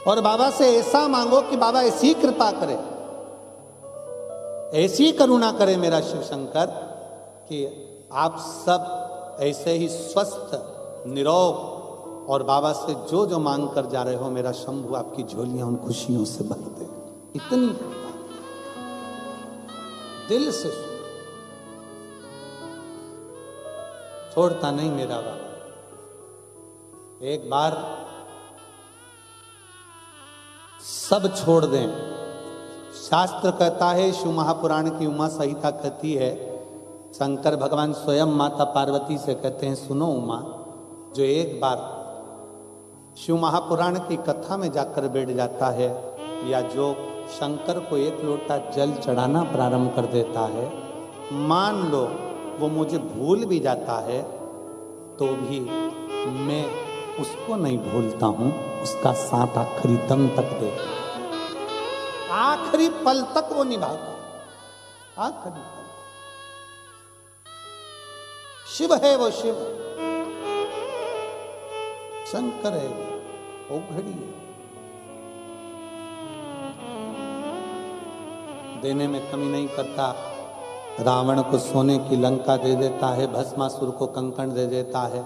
और बाबा से ऐसा मांगो कि बाबा ऐसी कृपा करे, ऐसी करुणा करे मेरा शिव शंकर कि आप सब ऐसे ही स्वस्थ निरोग और बाबा से जो जो मांग कर जा रहे हो, मेरा शंभु आपकी झोलियां उन खुशियों से भर दे। इतनी दिल से छोड़ता नहीं मेरा बाबा। एक बार सब छोड़ दें। शास्त्र कहता है, शिव महापुराण की उमा संहिता कहती है, शंकर भगवान स्वयं माता पार्वती से कहते हैं, सुनो उमा, जो एक बार शिव महापुराण की कथा में जाकर बैठ जाता है, या जो शंकर को एक लोटा जल चढ़ाना प्रारंभ कर देता है, मान लो वो मुझे भूल भी जाता है तो भी मैं उसको नहीं भूलता हूं, उसका साथ आखिरी दम तक दे, आखिरी पल तक वो निभाता, आखिरी पल। शिव है वो, शिव शंकर है वो घड़ी है, देने में कमी नहीं करता। रावण को सोने की लंका दे देता है, भस्मासुर को कंकण दे देता है,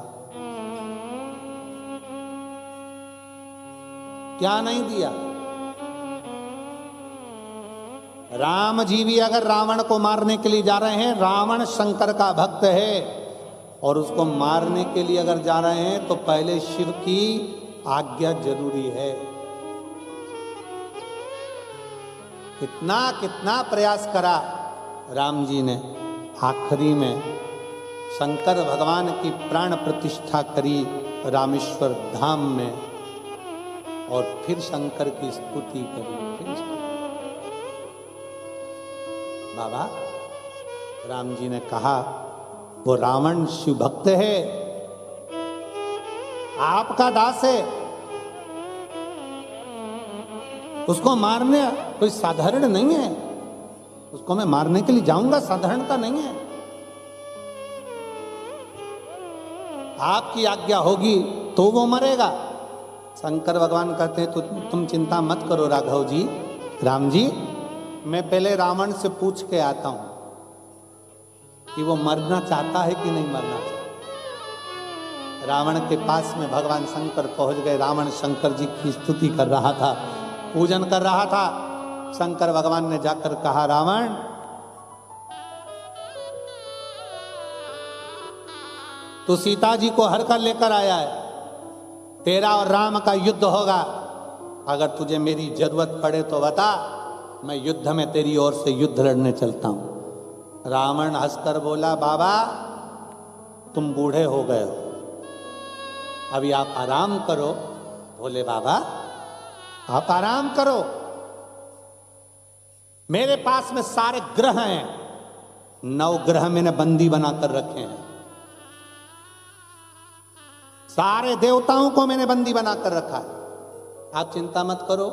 क्या नहीं दिया। राम जी भी अगर रावण को मारने के लिए जा रहे हैं, रावण शंकर का भक्त है और उसको मारने के लिए अगर जा रहे हैं तो पहले शिव की आज्ञा जरूरी है। कितना कितना प्रयास करा राम जी ने, आखिरी में शंकर भगवान की प्राण प्रतिष्ठा करी रामेश्वर धाम में, और फिर शंकर की स्तुति करी। बाबा राम जी ने कहा वो रावण शिव भक्त है, आपका दास है, उसको मारने कोई साधारण नहीं है, उसको मैं मारने के लिए जाऊंगा, साधारणता नहीं है। आपकी आज्ञा होगी तो वो मरेगा। शंकर भगवान कहते हैं तो तुम चिंता मत करो राघव जी, राम जी, मैं पहले रावण से पूछ के आता हूं कि वो मरना चाहता है कि नहीं मरना चाहता। रावण के पास में भगवान शंकर पहुंच गए। रावण शंकर जी की स्तुति कर रहा था, पूजन कर रहा था। शंकर भगवान ने जाकर कहा, रावण तू सीता जी को हर कर लेकर आया है, तेरा और राम का युद्ध होगा, अगर तुझे मेरी जरूरत पड़े तो बता, मैं युद्ध में तेरी ओर से युद्ध लड़ने चलता हूं। रावण हंसकर बोला, बाबा तुम बूढ़े हो गए हो, अभी आप आराम करो। बोले बाबा आप आराम करो, मेरे पास में सारे ग्रह हैं, 9 ग्रह मैंने बंदी बनाकर रखे हैं, सारे देवताओं को मैंने बंदी बनाकर रखा है, आप चिंता मत करो,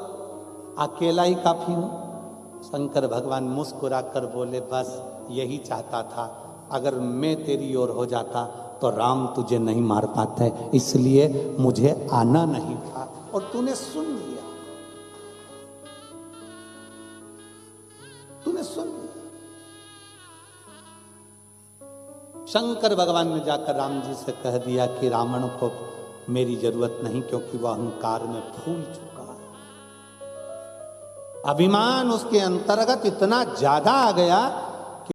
अकेला ही काफी हूं। शंकर भगवान मुस्कुराकर बोले, बस यही चाहता था, अगर मैं तेरी ओर हो जाता तो राम तुझे नहीं मार पाते, इसलिए मुझे आना नहीं था, और तूने सुन लिया, तूने सुन लिया। शंकर भगवान ने जाकर राम जी से कह दिया कि रावण को मेरी जरूरत नहीं, क्योंकि वह अहंकार में फूल चुका है, अभिमान उसके अंतर्गत इतना ज्यादा आ गया